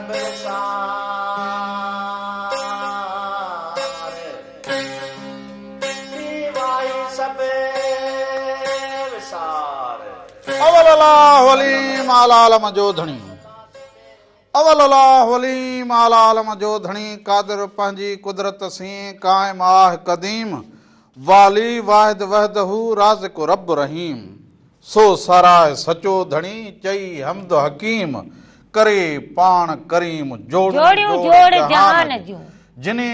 सब विसारे दीवाई सब विसारे अवल अल्लाह वली मालालम जो धणी अवल अल्लाह वली मालालम जो धणी कादिर पंहिंजी कुदरत सी कायम आहे कदीम वाली वाहिद वहदहू राज़िक़ रब रहीम सो सराय सचो धणी चई हमद हकीम करे पाण करीम जोड़ियूं जोड़ जहान जूं जिने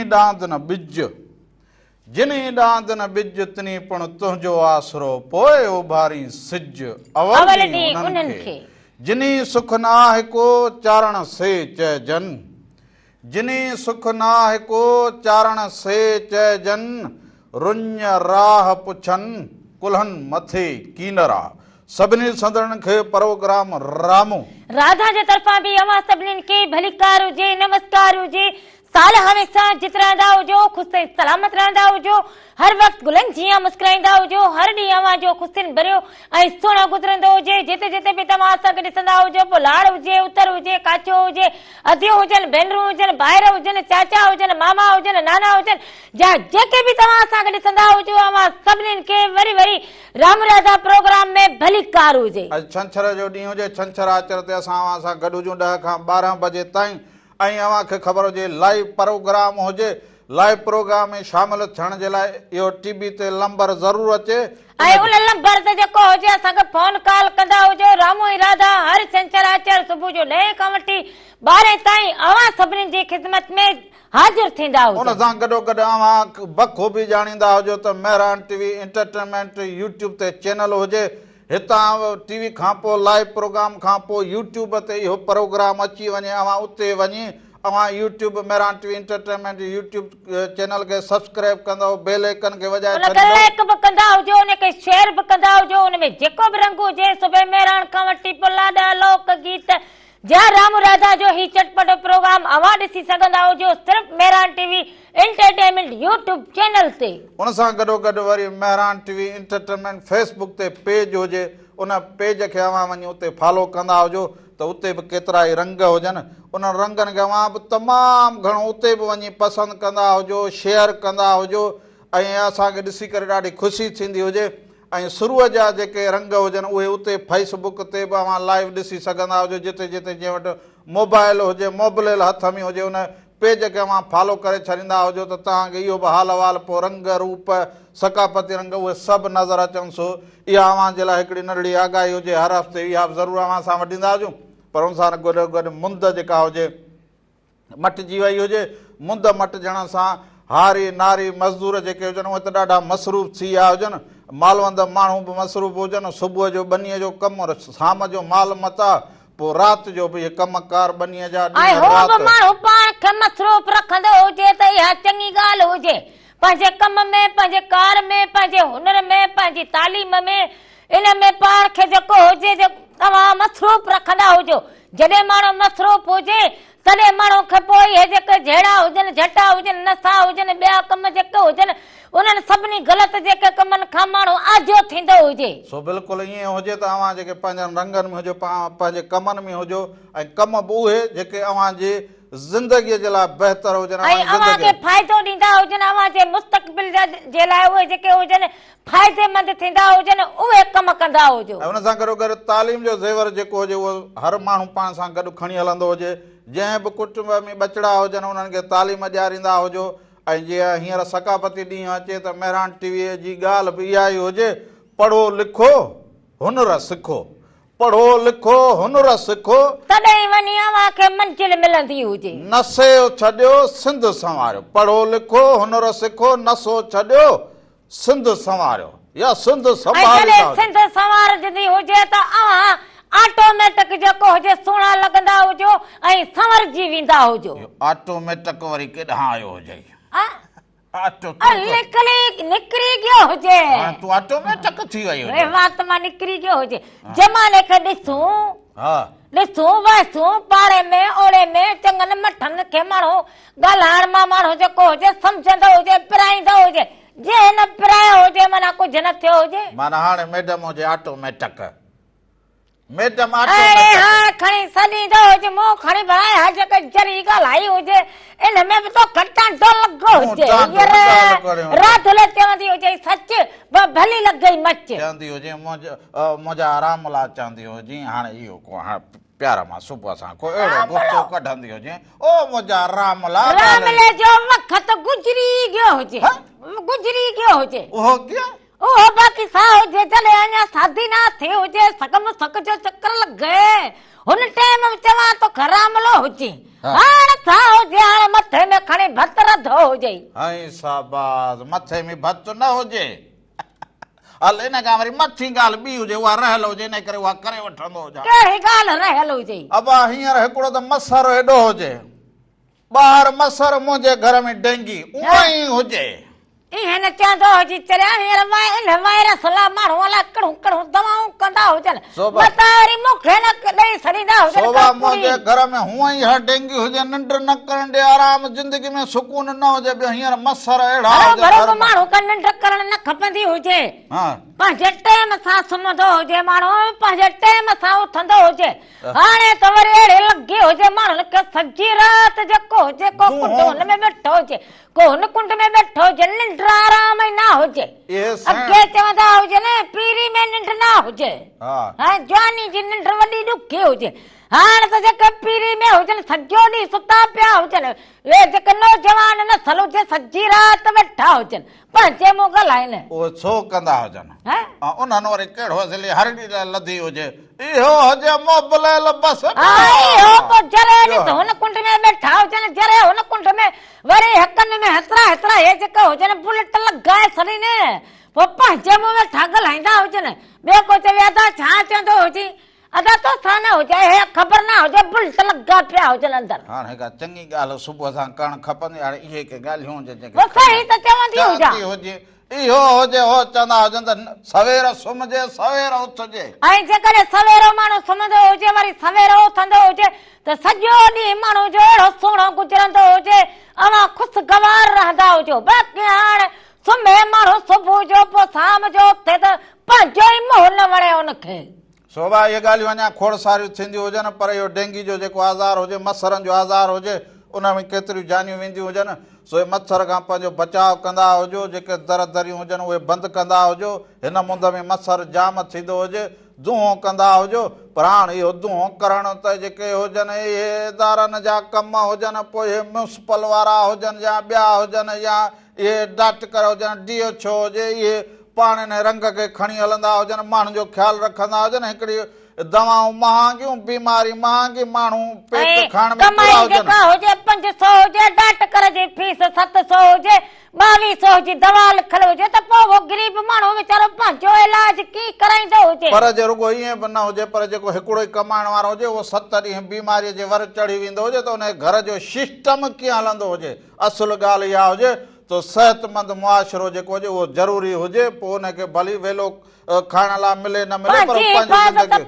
डांद न बिज तिनी पण तुंहिंजो आसरो पोइ उभारी सिज अवल ॾींहुं उन्हनि खे जिनी सुख नाहे को चारण से चइजन जिनी सुख नाहे को चारण से चइजन रुञ राह पुछनि कुल्हनि मथे कीनरा सभिनी संदड़नि खे प्रोग्राम रामो राधा जे तरफ़ां बि अवां सभिनीनि खे भलीकार हुजे नमस्कार हुजे साल हमेशा जित रहंदा हुजो ख़ुशि सलामत रहंदा हुजो हर वक्त गुलनि जीअं मुस्कुराईंदा हुजो हर ॾींहुं अवां जो ख़ुशियुनि भरियो ऐं सुहिणो गुज़रंदो हुजे जिते जिते बि तव्हां असांखे ॾिसंदा हुजो पोइ लाड़ हुजे उतर हुजे काचो हुजे अधियूं हुजनि भेनरूं हुजनि ॿाहिरि हुजनि चाचा हुजनि मामा हुजनि नाना हुजनि जा जेके बि तव्हां असांखे ॾिसंदा हुजो अवां सभिनीनि खे वरी वरी राम राधा प्रोग्राम में भलीकार हुजे अॼु छंछर जो ॾींहुं हुजे छंछर आचर ते असां सां गॾु हुजूं 10 खां 12 बजे ताईं ऐं अव्हां खे ख़बर हुजे लाइव प्रोग्राम हुजे लाइव प्रोग्राम में शामिल थियण जे लाइ इहो टीवी ते नंबर ज़रूर अचे ऐं उन नंबर ते जेको हुजे असांखे फोन कॉल कंदा हुजो रामो ऐं राधा हर छंछर आचर सुबुह जो 9 खां वठी 12 ताईं अवां सभिनीनि जी ख़िदमत में हाज़िर थींदा हुजो उन सां गॾोगॾु अवां बख़ूबी ॼाणींदा हुजो त मेहरान टीवी एंटरटेनमेंट यूट्यूब ते चैनल हुजे हितां टीवी खां पोइ लाइव प्रोग्राम खां पोइ यूट्यूब ते इहो प्रोग्राम अची वञे अवां उते वञी अवां YouTube Mehran TV entertainment YouTube channel खे सब्सक्राइब कंदव बेल आइकन खे वॼाए छॾींदव लाइक बि कंदा हुजो उनखे शेयर बि कंदा हुजो उन में जेको बि रंग हुजे सुबह मेहरान खां वठी पोइ लाॾा लोक गीत जा राम राधा जो ही चटपटो प्रोग्राम अवां ॾिसी सघंदा हुजो सिर्फ़ Mehran TV entertainment YouTube channel ते उन सां गॾोगॾु वरी मेहरान टीवी एंटरटेनमेंट फेसबुक ते पेज हुजे उन पेज खे अवां वञी उते फॉलो कंदा हुजो त उते बि केतिरा ई रंग हुजनि उन रंगनि खे अवां बि तमामु घणो उते बि वञी पसंदि कंदा हुजो शेयर कंदा हुजो ऐं असांखे ॾिसी करे ॾाढी ख़ुशी थींदी हुजे ऐं शुरूअ जा जेके रंग हुजनि उहे उते फेसबुक ते बि अवां लाइव ॾिसी सघंदा हुजो जिते जिते जंहिं वटि मोबाइल हुजे मोबाइल हथ में हुजे उन पेज खे अवां फॉलो करे छॾींदा हुजो त तव्हांखे इहो बि हाल अहिवाल पोइ रंग रूप सकाफ़ती रंग उहे सभु नज़र अचनि सो इहा अवां जे लाइ हिकिड़ी नंढड़ी आगाही हुजे हर हफ़्ते इहा बि ज़रूरु अवां सां वठींदा हुजूं पर उन सां गॾु मुंद जेका हुजे मटिजी वई हुजे मुंद मटिजण सां हारी नारी मज़दूर जेके हुजनि उहे त ॾाढा मसरूफ़ थी विया हुजनि मालवंद माण्हू बि मसरूफ़ हुजनि सुबुह जो बनीअ जो कमु शाम जो माल मता पोइ राति जो बि कमकार बनीअ जा माण्हू पाण खे मसरूफ़ रखंदो हुजे त इहा चङी ॻाल्हि हुजे पंहिंजे कम में पंहिंजे कार में पंहिंजे हुनर में पंहिंजी तालीम में इन में पाण खे जेको हुजे तव्हां मसरूफ़ रखंदा हुजो जॾहिं माण्हू मसरूफ़ हुजे तॾहिं माण्हू खे पोइ इहे जेके जहिड़ा हुजनि झटा हुजनि नशा हुजनि ॿिया कम जेके हुजनि उन्हनि सभिनी ग़लति जेके कमनि खां माण्हू आजो थींदो हुजे सो बिल्कुलु ईअं हुजे त अव्हां जेके पंहिंजनि रंगनि में हुजो पंहिंजे कमनि में हुजो ऐं कम बि उहे जेके अव्हां जे ज़िंदगीअ जे लाइ बहितर हुजनि ऐं अव्हां खे फ़ाइदो ॾींदा हुजनि अव्हां जे मुस्तक़बिल जे लाइ उहे जेके हुजनि फ़ाइदेमंद थींदा हुजनि उहे कम कंदा हुजो ऐं उन सां गॾोगॾु तालीम जो ज़ेवर जेको हुजे उहो हर माण्हू पाण सां गॾु खणी हलंदो हुजे जंहिं बि कुटुंब में ॿचिड़ा हुजनि उन्हनि खे तालीम ॾियारींदा हुजो ऐं जीअं हींअर सकाफ़ती ॾींहुं अचे त मेहरान टीवीअ जी ॻाल्हि बि इहा ई हुजे पढ़ो लिखो हुनर सिखो पढ़ो लिखो हुनर सिखो तॾहिं वञी अव्हां खे मंज़िल मिलंदी हुजे नसे छॾियो सिंध संवारियो पढ़ो लिखो हुनर सिखो नसो छॾियो सिंध संवारियो या सिंध संवारजंदी हुजे त अव्हां ऑटोमेटिक जेको हुजे सुहिणा लॻंदा हुजो ऐं संवरजी वेंदा हुजो ऑटोमेटिक वरी केॾांहुं आयो हुजे निकिरी गयो हुजे तूं ऑटोमेटिक थी वई हुजे वात मां निकिरी गयो हुजे ज़माने खे ॾिसूं ॾिसूं वसूं पाड़े में ओड़े में चङनि मठनि खे माण्हू ॻाल्हाइण मां माण्हू जेको हुजे सम्झंदो हुजे पिराईंदो हुजे जे न पिरायो हुजे माना कुझु न थियो हुजे माना हाणे मैडम हुजे ऑटोमेटिक मैडम अरे हाँ खणी सदी दो हुजे मुंह खणी भराए हज के जरी ॻाल्हाई हुजे इन में भी तो घटा तो लॻो हुजे यार रात ले चवंदी हुजे सच भली लॻ गई मच चवंदी हुजे मुंहिंजा आराम ला चवंदी हुजे हाणे इहो को हाणे प्यार मां सुबुह सां को अहिड़ो गुस्सो कढंदी हुजे ओ मुंहिंजा राम ला रामले जो वक़्त गुजरी गयो हुजे उहो कीअं ओह बाकी सा हुजे जॾहिं अञा शादी ना थी हुजे सगम सक जो चक्कर लॻे हुन टाइम में चवां तो रामलो हुजे हाणे छा हुजे हाणे मथे में खणी भत रधो हुजे ऐं शाबाश मथे में भत न हुजे हल इन खां वरी मथी ॻाल्हि ॿी हुजे उहा रहियल हुजे इन करे उहा करे वठंदो हुजां कहिड़ी ॻाल्हि रहियल हुजे अबा हींअर हिकिड़ो त मसर हेॾो हुजे ॿाहिरि मसर मुंहिंजे घर में डेंगी उहो ई हुजे इहे न चवंदो हुजे चरिया हींअर इन वायरस लाइ माण्हू अलाए कहिड़ियूं दवाऊं कंदा हुजनि मता वरी मूंखे न ॾेई छॾींदा शोभा हुजनि मुंहिंजे घर में हूअं ई हर डेंगी हुजे निंड न करण ॾे आराम जिंदगी में सुकून न हुजे ॿियो हींअर मसर अहिड़ा बरोबर माण्हू खे निंड करण न खपंदी हुजे पंहिंजे टाइम सां सुम्हंदो हुजे माण्हू पंहिंजे टाइम सां उथंदो हुजे हाणे त वरी अहिड़े लॻे हुजे माण्हुनि खे सॼी राति जेको हुजे को कुंड हुन में वेठो हुजे को हुन कुंड में वेठो हुजे निंड आराम ई न हुजे अॻे चवंदा हुजे न पीरी में निंड न हुजे जवानी जी निंड वॾी ॾुखी हुजे हाणे त जेके पीरी में हुजनि सॼो ॾींहुं सुता पिया हुजनि इहे जेके नौजवान नसल हुजे सॼी राति वेठा हुजनि पंहिंजे मुंहुं ॻाल्हाइनि उहो छो कंदा हुजनि उन्हनि वरी कहिड़ो असली हरड़ी लधी हुजे इहो हुजे मोबलायल बस इहो पोइ जरे ॾिस हुन कुंड में वेठा हुजनि जरे हुन कुंड में वरी हकनि में हेतिरा हे जेके हुजनि बुलेट लॻाए छॾीनि पोइ पंहिंजे मुंहुं वेठा ॻाल्हाईंदा हुजनि ॿियो को चवे अदा छा चवंदो हुजे अदा तो छा न हुजे हे ख़बर न हुजे बुलेट लॻा पिया हुजनि अंदरि हाणे का चङी ॻाल्हि सुबुह सां करणु खपंदी हाणे इहे के ॻाल्हियूं हुजे सही त चवंदी हुजे इहो हुजे हो चवंदा हुजनि त सवेर सुम्हजे सवेर उथजे ऐं जेकॾहिं सवेर माण्हू सुम्हंदो हुजे वरी सवेर उथंदो हुजे त सॼो ॾींहुं माण्हू जो अहिड़ो सुहिणो गुज़रंदो हुजे अवां ख़ुशगवार रहंदा हुजो बाक़ी हाणे सुम्हे माण्हू सुबुह जो पोइ शाम जो उथे त पंहिंजो ई मुंहुं न वणे हुनखे शोभा इहे ॻाल्हियूं अञा खोड़ सारियूं थींदियूं हुजनि पर इहो डेंगी जो जेको आज़ार हुजे मच्छरनि जो आज़ार हुजे उन में केतिरियूं जानियूं वेंदियूं हुजनि सो मच्छर खां पंहिंजो बचाव कंदा हुजो जेके दर दरियूं हुजनि उहे बंदि कंदा हुजो हिन मुंद में मच्छर जाम थींदो हुजे दूंहों कंदा हुजो पर हाणे इहो दूंहों करण त जेके हुजनि इहे इदारनि जा कम हुजनि पोइ इहे म्यूनिसिपल वारा हुजनि या ॿिया हुजनि या इहे डाक्टर हुजनि DHO हुजे इहे पाण हिन रंग खे खणी हलंदा हुजनि माण्हुनि जो ख़्यालु रखंदा हुजनि हिकिड़ी दवाऊं महांगियूं बीमारी महांगी माण्हू पेट खाइण में हुजे 500 हुजे डाक्टर जी फीस 700 हुजे 2200 जी दवा लिखल हुजे त पोइ वो गरीब माण्हू वीचारो पंहिंजो इलाज कीअं कराईंदो हुजे पर जे रुगो ईअं बि न हुजे पर जेको हिकिड़ो ई कमाइण वारो हुजे उहो 7 ॾींहं बीमारीअ जे वर चढ़ी वेंदो हुजे त उन घर जो सिस्टम कीअं हलंदो हुजे असुल ॻाल्हि इहा हुजे तो सेहतमंद मुआशरो जेको हुजे उहो ज़रूरी हुजे पोइ हुनखे भली वेलो खाइण लाइ मिले न मिले पर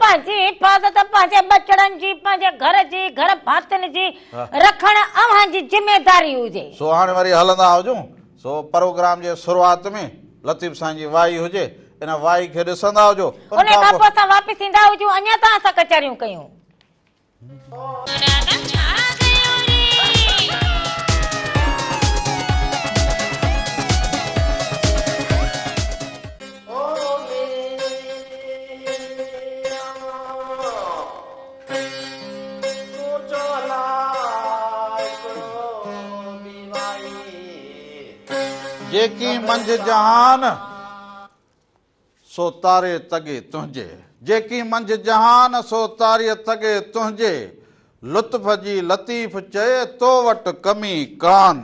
पंहिंजी हिफ़ाज़त पंहिंजे बचड़नि जी पंहिंजे घर जी घर भातियुनि जी रखण अव्हांजी जिम्मेदारी हुजे सो हाणे वरी हलंदा हुजूं सो प्रोग्राम जे शुरूआत में लतीफ़ साईं जी वाई हुजे इन वाई खे ॾिसंदा हुजो उन खां पोइ असां वापसि ईंदा हुजूं अञा त असां कचहरियूं कयूं जेकी मंझ जहान सो तारे तगे तुंहिंजे जेकी मंझ जहान सो तारे तगे तुंहिंजे लुत्फ़ जी लतीफ़ चए तो वटि कमी कान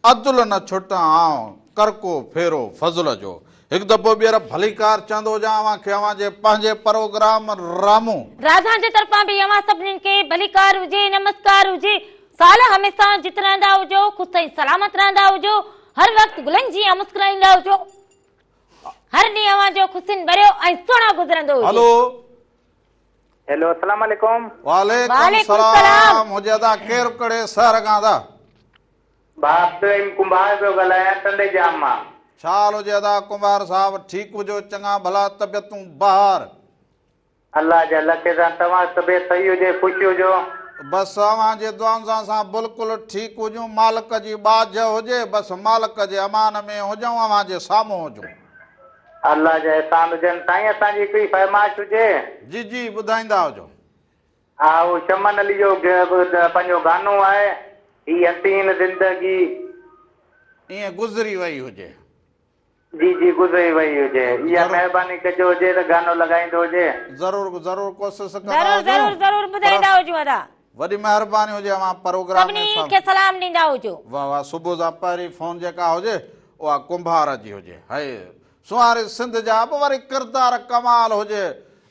अदुल न छुटा आऊं कर को फेरो फज़ल जो हिकु दफ़ो ॿीहर भलीकार चवंदो हुजां अव्हां खे अव्हां जे पंहिंजे प्रोग्राम रामू राधा जे तरफ़ां बि अव्हां सभिनीनि खे भलीकार हुजे नमस्कार हुजे साल हमेशा जित रहंदा हुजो ख़ुशि ऐं सलामत रहंदा हुजो हर वक्त गुलनि जी मुस्कुराईंदा हुजो हर ॾींहुं अव्हां जो ख़ुशियुनि भरियो ऐं सुहिणो गुज़रंदो हुजे हेलो हेलो अस्सलाम वालेकुम वालेकुम सलाम मुजदा केर कड़े शहर खां दा बाप तो इन कुंभार जो गलाया तंदे जाम मां छाल हुजे अदा कुमार साहब ठीक हुजो चङा भला तबियतूं बहार अल्लाह जे लखे सां तव्हां तबियत सही हुजे, ख़ुशि हुजो। बसि अव्हांजे दुआउनि सां असां बिल्कुलु ठीकु हुजूं, मालिक जी बाज हुजे, बसि मालिक जे अमान में हुजूं, अव्हांजे साम्हूं हुजूं। अल्लाह जा एहसान हुजनि। साईं असांजी हिकिड़ी फरमाइश हुजे। जी जी ॿुधाईंदा हुजो। हा, उहो चमन अली जो पंहिंजो गानो आहे, ही हसीन ज़िंदगी ईअं गुज़री वई हुजे। जी जी गुज़री वई हुजे, इहा महिरबानी कजो हुजे त गानो लॻाईंदो हुजे। ज़रूरु ज़रूरु कोशिशि कंदा ज़रूर हुजूं। ज़रूर ज़रूर ॿुधाईंदा हुजो अदा। वॾी महिरबानी हुजे अव्हां प्रोग्राम में सभिनी खे सलाम ॾींदा हुजो। वाह वाह। सुबुह सां पहिरीं फोन जेका हुजे उहा कुंभार जी हुजे। हाय सुवारे सिंध जा बि वरी किरदार कमाल हुजे,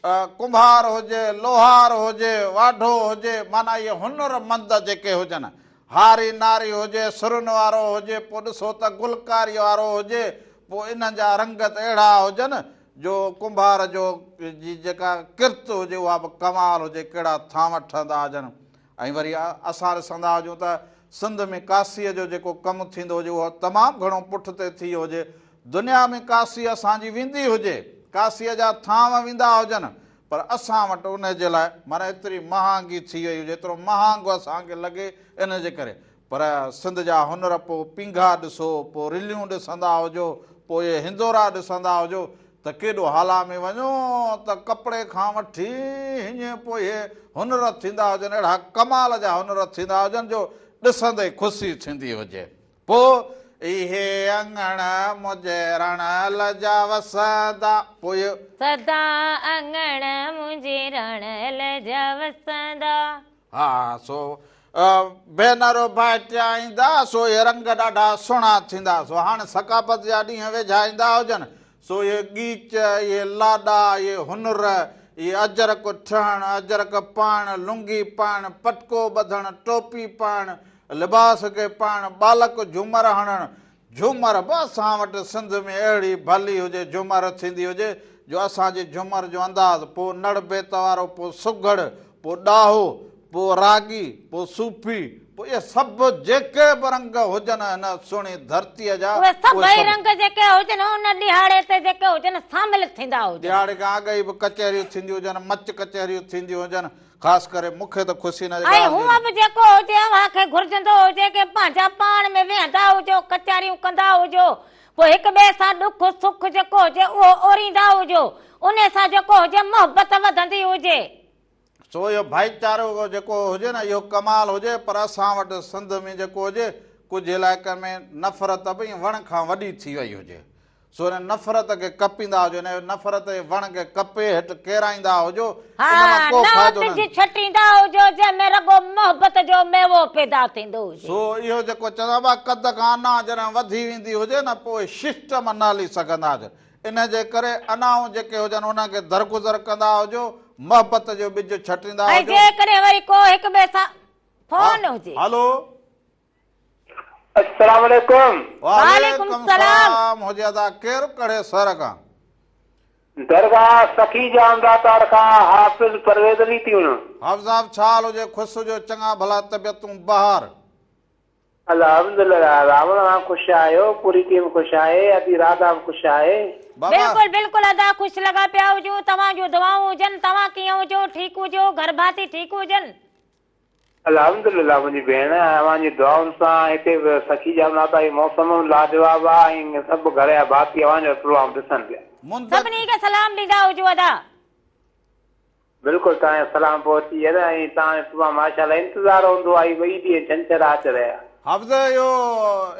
कुंभार हुजे, लोहार हुजे, वाढो हुजे, माना इहे हुनरमंद जेके हुजनि, हारी नारी हुजे, सुरन वारो हुजे, पोइ ॾिसो त गुलकारी वारो हुजे, पोइ इन्हनि जा रंगत अहिड़ा हुजनि जो कुंभार जो जी जेका किरत हुजे उहा बि कमाल हुजे, कहिड़ा थां वठंदा हुजनि। ऐं वरी असां ॾिसंदा हुजूं त सिंध में काशीअ जो जेको कमु थींदो हुजे उहो तमामु घणो पुठिते थी वियो हुजे। दुनिया में काशी असांजी वेंदी हुजे, काशीअ जा थांव वेंदा हुजनि, पर असां वटि उन जे लाइ माना एतिरी महांगी थी वई हुजे, एतिरो महांगो असांखे लॻे इन जे करे। पर सिंध जा हुनर, पोइ पिंघा ॾिसो, पोइ रिलियूं ॾिसंदा हुजो, पोइ इहे हिंदोरा ॾिसंदा हुजो, त केॾो हाला में वञो त कपिड़े खां वठी हीअं पोइ इहे हुनर थींदा हुजनि, अहिड़ा कमाल जा हुनर थींदा हुजनि जो ॾिसंदे ख़ुशी थींदी हुजे। पोइ इहे अंगण मुंहिंजे रण लजा वसंदा, पोइ सदा अंगण मुंहिंजे रण लजा वसंदा। हा सो भेनरो भाइटिया ईंदा, सो इहे रंग ॾाढा सुहिणा थींदा। सो हाणे सकाफ़त जा ॾींहं वेझा ईंदा हुजनि, सो इहे गीच, इहे लाॾा, इहे हुनर, इहे अजरक ठहणु, अजरक पाइणु, लुंगी पाइणु, पटको ॿधणु, टोपी पाइणु, लिबास खे पाइणु, बालक झूमर हणणु। झूमर बि असां वटि सिंध में अहिड़ी भली हुजे, झूमर थींदी हुजे जो असांजे झूमर जो अंदाज़, पोइ नड़ बेत वारो, पोइ सुघड़, पोइ ॾाहो, पोइ रागी, पोइ सूफ़ी, पोइ इहे सभु जेके बि रंग हुजनि हिन सुहिणी धरतीअ जा, उहे सभई रंग जेके हुजनि उन ॾिहाड़े ते जेके हुजनि शामिल थींदा हुजनि। ॾियारे खां अॻु ई बि कचहरियूं थींदियूं हुजनि, मच कचहरियूं थींदियूं हुजनि। ख़ासि करे मूंखे त ख़ुशी न ऐं हूअं बि जेको हुजे अव्हांखे घुरिजंदो हुजे की पंहिंजा पाण में वेहंदा हुजो, कचहरियूं कंदा हुजो, पोइ हिक ॿिए सां ॾुख सुख जेको हुजे उहो ओरींदा हुजो, उन सां जेको हुजे मोहबत वधंदी हुजे। सो इहो भाईचारो जेको हुजे न इहो कमाल हुजे। पर असां वटि सिंध में जेको हुजे कुझु इलाइक़नि में नफ़रत बि वण खां वॾी थी वई हुजे। सो हिन नफ़रत खे कपींदा हुजो, हिन नफ़रत जे वण खे कपे हेठि केराईंदा हुजो, को फ़ाइदो न। छटींदा हुजो जंहिंमें रुॻो मोहबत जो मेवो पैदा थींदो हुजे। सो इहो जेको चवंदा हुआ कद खां अना जॾहिं वधी वेंदी हुजे न, पोइ सिस्टम न हली सघंदा हुजनि। इन जे करे अनाऊं जेके हुजनि उनखे दरगुज़र कंदा हुजो, मोहबत जो ॿिज छटींदा हुजो। जेकॾहिं वरी को हिक ॿिए सां फोन हुजे। हलो अस्सलाम वालेकुम। वालेकुम सलाम हुजे अदा। केरु कड़े सर खां? दरगाह सखी जामदातार खां हाफ़िज़ परवेज़ अली थी वञो। हाफ़िज़ साहब छा हाल हुजे? ख़ुशि हुजो, चङा भला तबियतूं बहार? अल्हम्दुलिल्लाह, रावण ख़ुशि आहियो, पूरी टीम ख़ुशि आहे, अॼु राधा बि ख़ुशि आहे। बिल्कुलु बिल्कुलु अदा ख़ुशि लॻा पिया हुजो। तव्हांजूं दुआऊं हुजनि, तव्हां कीअं हुजो, ठीकु हुजो, घर भाती ठीकु हुजनि? अल्हम्दुलिल्लाह मुंहिंजी भेण, अव्हांजी दुआउनि सां हिते सखी जामदाता जी मौसम लाजवाब आहे ऐं सभु घर जा भाती अव्हांजो प्रोग्राम ॾिसनि पिया। सभिनी खे सलाम ॾींदा हुजो अदा। बिल्कुलु तव्हांजो सलाम पहुची वियो ऐं तव्हांजो प्रोग्राम माशाल्लाह इंतज़ारु हूंदो आहे, ॿई ॾींहं छंछरु अची रहिया। हाफ़िज़ इहो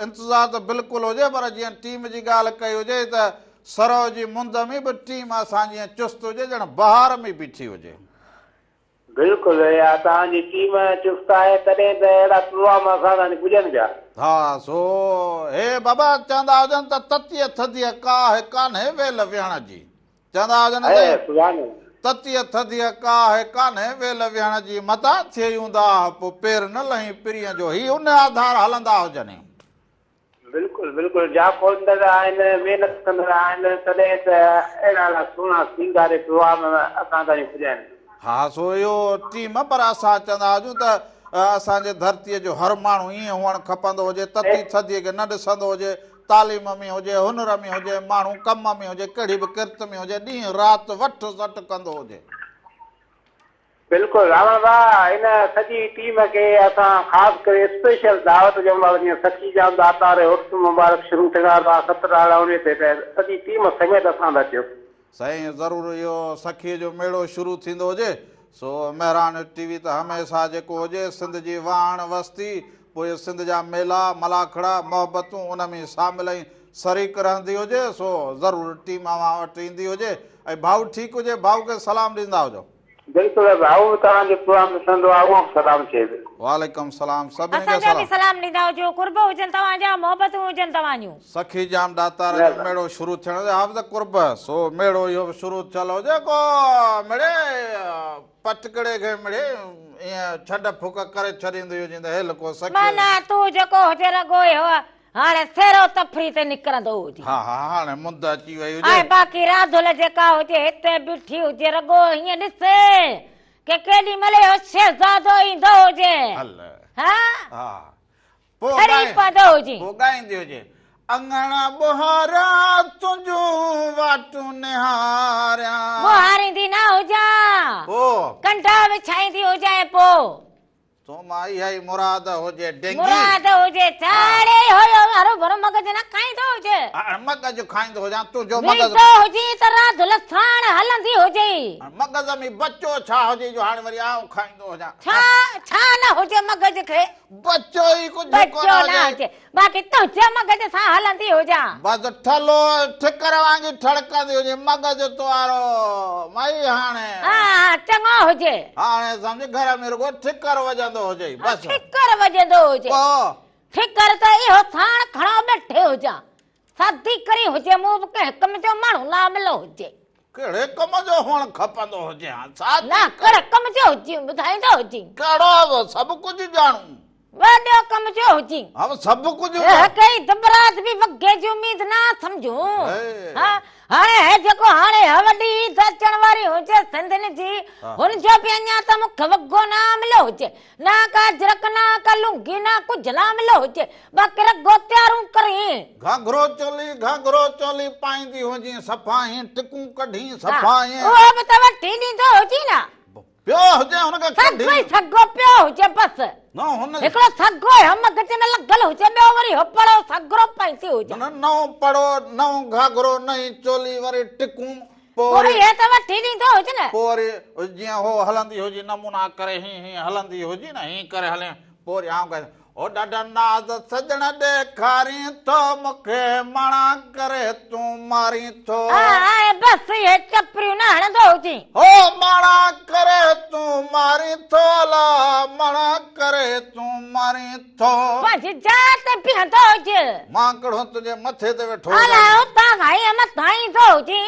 इंतज़ारु त बिल्कुलु हुजे, पर जीअं टीम जी ॻाल्हि कई हुजे त सरो जी मुंद में बि टीम असांजी चुस्त हुजे, ॼण बहार में बीठी हुजे। बिल्कुलु तव्हांजी टीम चुस्त आहे, तॾहिं त अहिड़ा प्रोग्राम असां ताईं पुॼनि पिया। हा सो हे बाबा चवंदा हुजनि त ततीअ थधीअ काहे कान्हे वेल विहण जी। चवंदा हुजनि ततीअ थधीअ काहे कान्हे वेल विहण जी, मता थिए हूंदा पोइ पेर न लही पिरीअ जो, ही उन आधार हलंदा हुजनि। बिल्कुलु बिल्कुलु जापोंदड़ आहिनि, महिनत कंदड़ आहिनि, तॾहिं त अहिड़ा सुहिणा सींगारे प्रोग्राम असां ताईं पुॼाइनि। हा सो इहो टीम, पर असां चवंदा हुजूं त असांजे धरतीअ जो हर माण्हू ईअं हुअणु खपंदो हुजे, तती थधीअ खे न ॾिसंदो हुजे, तालीम में हुजे, हुनर में हुजे, माण्हू कम में हुजे, कहिड़ी बि किरत में हुजे, ॾींहुं राति वठ सठ कंदो हुजे। बिल्कुलु रावण भाउ इन सॼी टीम खे असां ख़ासि करे स्पेशल दावत ॾियूं जीअं सखी जाम दातार उर्स मुबारक शुरू थियण वारा 17 ते सॼी टीम समेत असां था अचूं। साईं ज़रूरु इहो सखीअ जो मेड़ो शुरू थींदो हुजे सो महिरान टीवी त हमेशह जेको हुजे सिंध जी वाण वस्ती पोइ सिंध जा मेला मलाखड़ा मोहबतूं उन में शामिल ऐं शरीक रहंदी हुजे सो ज़रूरु टीम मां वटि ईंदी हुजे ऐं भाऊ ठीकु हुजे भाऊ खे सलाम ॾींदा हुजो। बिल्कुलु भाऊ तव्हांजो प्रोग्राम ॾिसंदो आहे उहो सलाम चए। वालेकुम सलाम सभिनी खे असांजा बि सलाम। सलाम ॾींदा हुजो कुर्ब हुजनि तव्हांजा मोहबतूं हुजनि तव्हांजूं। सखी जाम दातार जो मेड़ो शुरू थियण जो हाफ़िज़ कुर्ब सो मेड़ो इहो शुरू थियल हुजे को मिड़े पटकड़े खे मिड़े ईअं छॾ फुक करे छॾींदी हुजे त हेल को सखी माना तूं जेको हुजे रगो हाणे सेरो तफरी ते निकिरंदो हुजे। हा हा हाणे मुंद अची वई हुजे ऐं बाक़ी राधुल जेका हुजे हिते बीठी हुजे रगो हीअं ॾिसे के केॾी महिल इहो शहज़ादो ईंदो हुजे हल हा हा पोइ खड़ी पवंदो हुजे पोइ ॻाईंदी हुजे अंगण बुहारा तुंहिंजूं वाटूं निहारियां बुहारींदी न हुजां पोइ कंडा विछाईंदी हुजां पोइ तो मां इहा ई मुराद हुजे डेंगी मुराद हुजे चाड़े हुयो हरो भरो मगज न खाईंदो हुजे मगज खाईंदो हुजां तुंहिंजो मगज मगज हुजे त राधुल साण हलंदी हुजे मगज में बच्चो छा हुजे जो हाणे वरी आऊं खाईंदो हुजां छा छा न हुजे मगज खे बच्चो ई कुझु बच्चो न हुजे बाक़ी तुंहिंजे मगज सां हलंदी हुजां बस ठलो ठिकर वांगुरु ठड़कंदी हुजे मगज तुआरो मई हाणे हा चङो हुजे हाणे सम्झ घर में रुगो ठिकर वजंदो हुजे बस ठिकर वजंदो हुजे पोइ ठिकर त इहो साण खणो बैठे हुजां सादी करी हुजे मूं बि कंहिं कम जो माण्हू ना मिलो हुजे कहिड़े कम जो हुअणु खपंदो हुजे ना कहिड़े कम जो हुजे ॿुधाईंदो हुजे कहिड़ो सभु कुझु ॼाणूं वॾो कम जो हुजे हम सभु कुझु कई दबरात बि वगे जी उम्मीद ना समझूं हाणे हे जेको हाणे वॾी ईद अचण वारी हुजे सिंधियुनि जी हुनजो बि अञा त मूंखे वॻो न मिलियो हुजे ना का अजरक ना का लुंगी ना कुझु न मिलियो हुजे बाक़ी रगो तयारूं करी घाघरो चोली पाईंदी हुजे सफ़ाई टिकूं कढी सफ़ाई उहो बि त वठी ॾींदो हुजे न पियो हुजे हुनखे सभई सॻो पियो हुजे बसि न हुन हिकिड़ो सॻो मगज में लॻल हुजे ॿियो वरी होपड़ो सॻरो पाईंदी हुजे नओं पड़ो नओं घाघरो नई चोली वरी टिकूं पोइ हे त वठी ॾींदो हुजे न पोइ वरी जीअं हो हलंदी हुजे नमूना करे हीअं हलंदी हुजे न हीअं करे हले पोइ वरी आऊं कहे ओ ॾाढा नाज़ सजण ॾेखारी थो मूंखे मणा करे तूं मारी थो बसि इहे चपरियूं न हणंदो हुजे हो मणा करे तूं मारी थो ला मणा करे तूं मारी थो पंहिंजी जात बीहंदो हुजे मां कहिड़ो तुंहिंजे मथे ते वेठो अला उतां खाई मथां ईंदो हुजे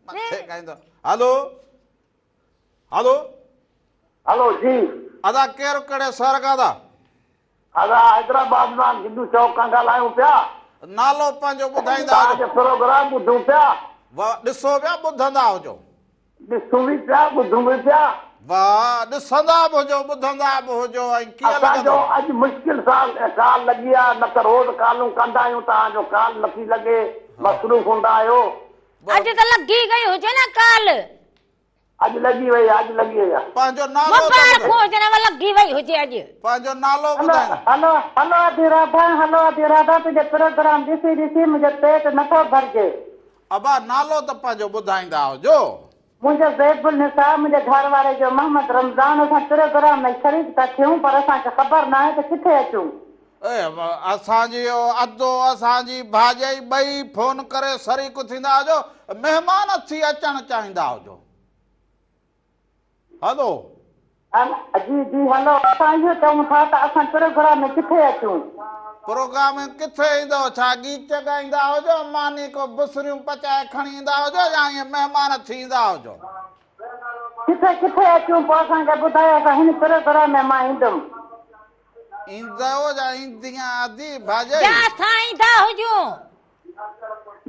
मथे ॻाईंदो हलो हलो हेलो जी अदा केरु कहिड़े शहर खां था अदा हैदराबाद मां हिंदू चौक खां ॻाल्हायूं पिया नालो पंहिंजो ॿुधाईंदा तव्हांजो प्रोग्राम ॿुधूं पिया ॾिसो पिया ॿुधंदा हुजो ॾिसूं बि पिया ॿुधूं बि पिया वाह ॾिसंदा बि हुजो ॿुधंदा बि हुजो ऐं कीअं असांजो लॻंदो अॼु मुश्किल सां काल लॻी आहे न त रोज़ कालूं कंदा आहियूं तव्हांजो काल नथी लॻे मसरूफ़ हूंदा आहियो अॼु त लॻी गई हुजे न काल अॼु लॻी वई अॼु लॻी वई आहे पंहिंजो नालो मुबारक हुजे न लॻी वई हुजे अॼु पंहिंजो नालो ॿुधाईंदा हलो हलो आदि राधा तुंहिंजो प्रोग्राम ॾिसी ॾिसी मुंहिंजो पेट नथो भरिजे अबा नालो त पंहिंजो ॿुधाईंदा हुजो मुंहिंजो ज़ैबुल निसाब मुंहिंजे घर वारे जो मोहम्मद रमज़ान असां प्रोग्राम में शरीक था थियूं पर असांखे ख़बर न आहे त किथे अचूं असांजी अदो असांजी भाॼाई ॿई फोन करे शरीक थींदा हुजो महिमान थी अचणु चाहींदा हुजो हलो जी जी हलो असां इहो चऊं था त असां प्रोग्राम में किथे अचूं प्रोग्राम में किथे ईंदो छा गीत ॻाईंदा हुजो मानी को बुसरियूं पचाए खणी ईंदा हुजो या ईअं महिमान थींदा हुजो किथे किथे अचूं पोइ असांखे ॿुधायो असां हिन प्रोग्राम में मां ईंदुमि ईंदव या ईंदियां आदि भाॼाई असां ईंदा हुजूं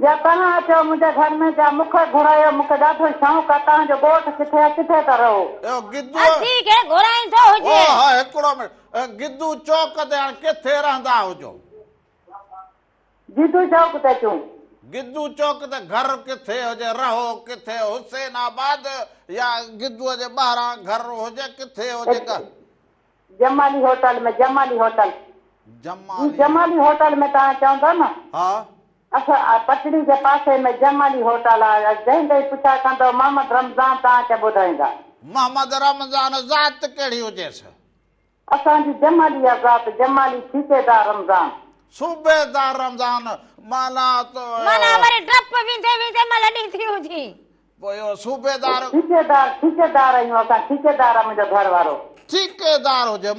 या तव्हां अचो मुंहिंजे घर में जा मूंखे घुरायो मूंखे ॾाढो शौक़ु आहे तव्हांजो ॻोठ किथे आहे किथे था रहो असीं खे घुराईंदो हुजे हिकिड़ो मिनट गिद्दू चौक ते हाणे किथे रहंदा हुजो जीतू चौक ते अचूं गिद्दू चौक ते घर किथे हुजे, रहो किथे, हुसैनाबाद या गिद्दूअ जे ॿाहिरां घर हुजे, किथे हुजे? जमाली होटल में, जमाली होटल, जमाली जमाली होटल में तव्हां चवंदा न? हा, असां पटड़ी जे पासे में जमाली होटल आहे। जंहिं ॾे पुछा कंदो मोहम्मद रमज़ान तव्हांखे ॿुधाईंदा। मोहम्मद रमज़ान ज़ात कहिड़ी हुजेसि? असांजी जमाली आहे ज़ात, जमाली ठेकेदार रमज़ान। सूबेदार रमज़ान माना वरी डप विंदे विंदे मल ॾींदी हुजी। पोइ इहो सूबेदार ठेकेदार आहियूं असां, ठेकेदार आहे मुंहिंजो घर वारो। ठेकेदार हुजे,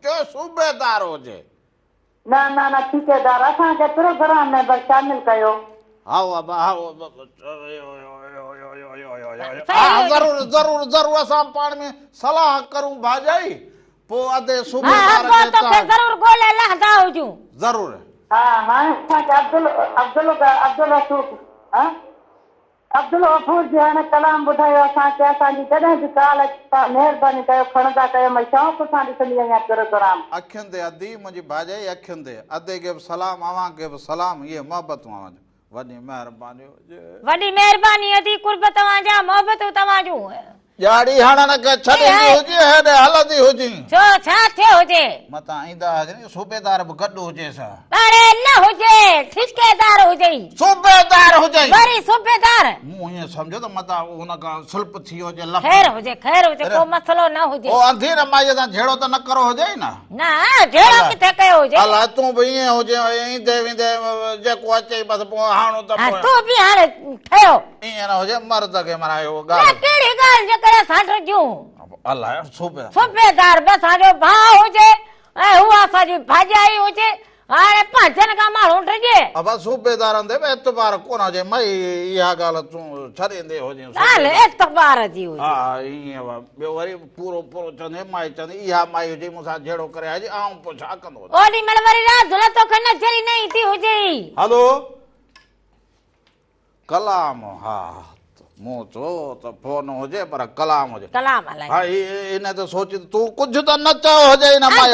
जो सूबेदार हुजे। न न न ठेकेदार। असांखे प्रोग्राम में बस शामिल कयो। ज़रूर ज़रूर ज़रूर असां पाण में सलाह करूं भाॼाई, पोइ अधे सूबेदार ज़रूर ॻोल्हे लहंदा हुजूं। ज़रूर। हा हाणे असांखे अब्दुल गफूर जी हाणे कलाम ॿुधायो असांखे। असांजी कॾहिं बि काल महिरबानी कयो, खणंदा कयो। मां शौक़ सां ॾिसंदी आहियां प्रोग्राम। अखियुनि ते अधी मुंहिंजी भाॼाई, अखियुनि ते अधे खे बि सलाम, अव्हां खे बि सलाम। इहे मोहबतूं अव्हां जूं, वॾी महिरबानी हुजे। वॾी महिरबानी अधी कुर्ब तव्हांजा, मोहबतूं तव्हां जूं। ॼाड़ी हणण खे छॾींदी हुजे, हेॾे हलंदी हुजे, छो छा थियो हुजे? मतां ईंदा हुजनि, सूबेदार बि गॾु हुजेसि। अरे न हुजे, ठेकेदार हुजे, सूबेदार हुजे। वरी सूबेदार मूं ईअं सम्झो त मतां हुन खां सुल्प थी हुजे, खैर हुजे, खैर हुजे, को मसलो न हुजे। ओ अंधेर माईअ सां झेड़ो त न करो हुजे न? न झेड़ो किथे कयो हुजे? अला तूं बि ईअं हुजे, ईंदे वेंदे जेको अचे बसि पोइ हाणो त तूं बि हाणे ठहियो ईअं न हुजे। मर्द खे माना इहो ॻाल्हि कहिड़ी ॻाल्हि जे करे साठ जूं? अलाए सूबेदार बि असांजो भाउ हुजे ऐं हूअ असांजी भाॼाई हुजे। हाणे पंहिंजनि खां माण्हू डिॼे। अब सूबेदारनि ते बि एतबार कोन हुजे। मई इहा ॻाल्हि तूं छॾींदे हुजे। ॻाल्हि एतबार जी हुजे। हा ईअं ॿियो वरी पूरो पूरो चवंदे माई चवंदी इहा माई हुजे मूंसां जहिड़ो करे अॼु आऊं पोइ छा कंदो? ओॾी महिल वरी राति तोखे नज़र ई न ईंदी हुजे। हलो कलाम, हा मूं चयो त फोन हुजे पर कलाम हुजे। कलाम हलाए। हा इन त सोची तूं कुझु त न चयो हुजे न माई।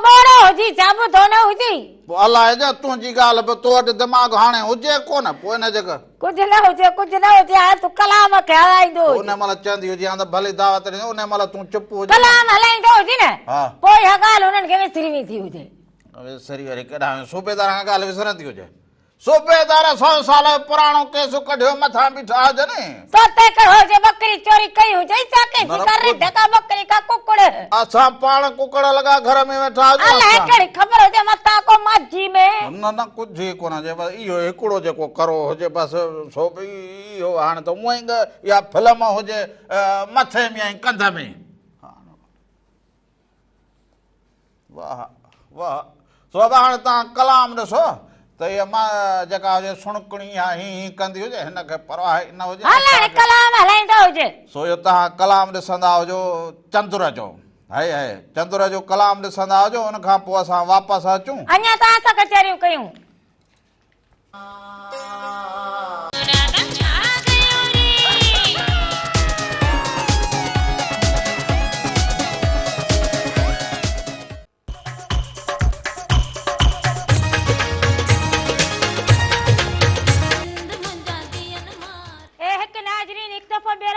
बोड़ो हुजी, चाबो तो न हुजी। पोइ अलाए जा तुंहिंजी ॻाल्हि बि तो वटि दिमाग़ हाणे हुजे कोन। पोइ इन जॻह कुझु न हुजे, कुझु न हुजे। हाणे तूं कलाम खे हलाईंदो उन महिल चवंदी हुजे हा त भले दावत ॾिनो, उन महिल तूं चुप हुजे। कलाम हलाईंदो हुजे न, पोइ इहा ॻाल्हि हुननि खे विसरी वेंदी हुजे। विसरी वरी केॾां सूबेदार खां ॻाल्हि विसरंदी हुजे? सूबेदार 100 साल पुराणो केस कढियो मथां बीठा हुजनि। तोते कहो जे बकरी चोरी कई हुजे, छा के शिकार ढका बकरी का कुकड़। असां पाण कुकड़ लगा घर में वेठा हुजूं। अलाए कहिड़ी ख़बर हुजे मथां को माजी में। न न कुझु ई कोन हुजे, बसि इहो हिकिड़ो जेको करो हुजे बसि। सो बि इहो हाणे त उअं ई इहा फिल्म हुजे मथे में ऐं कंध में। वाह वाह। सो हाणे तव्हां कलाम ॾिसो त इहा मां जेका हुजे सुणकणी या ही कंदी हुजे, हिनखे परवाह न हुजे। कलाम हलाईंदा हुजे। सो इहो तव्हां कलाम ॾिसंदा हुजो चंद्र जो। हाय हाय चंद्र जो कलाम ॾिसंदा हुजो। उन खां पोइ असां वापसि अचूं। अञा तव्हां सां कचहरियूं कयूं।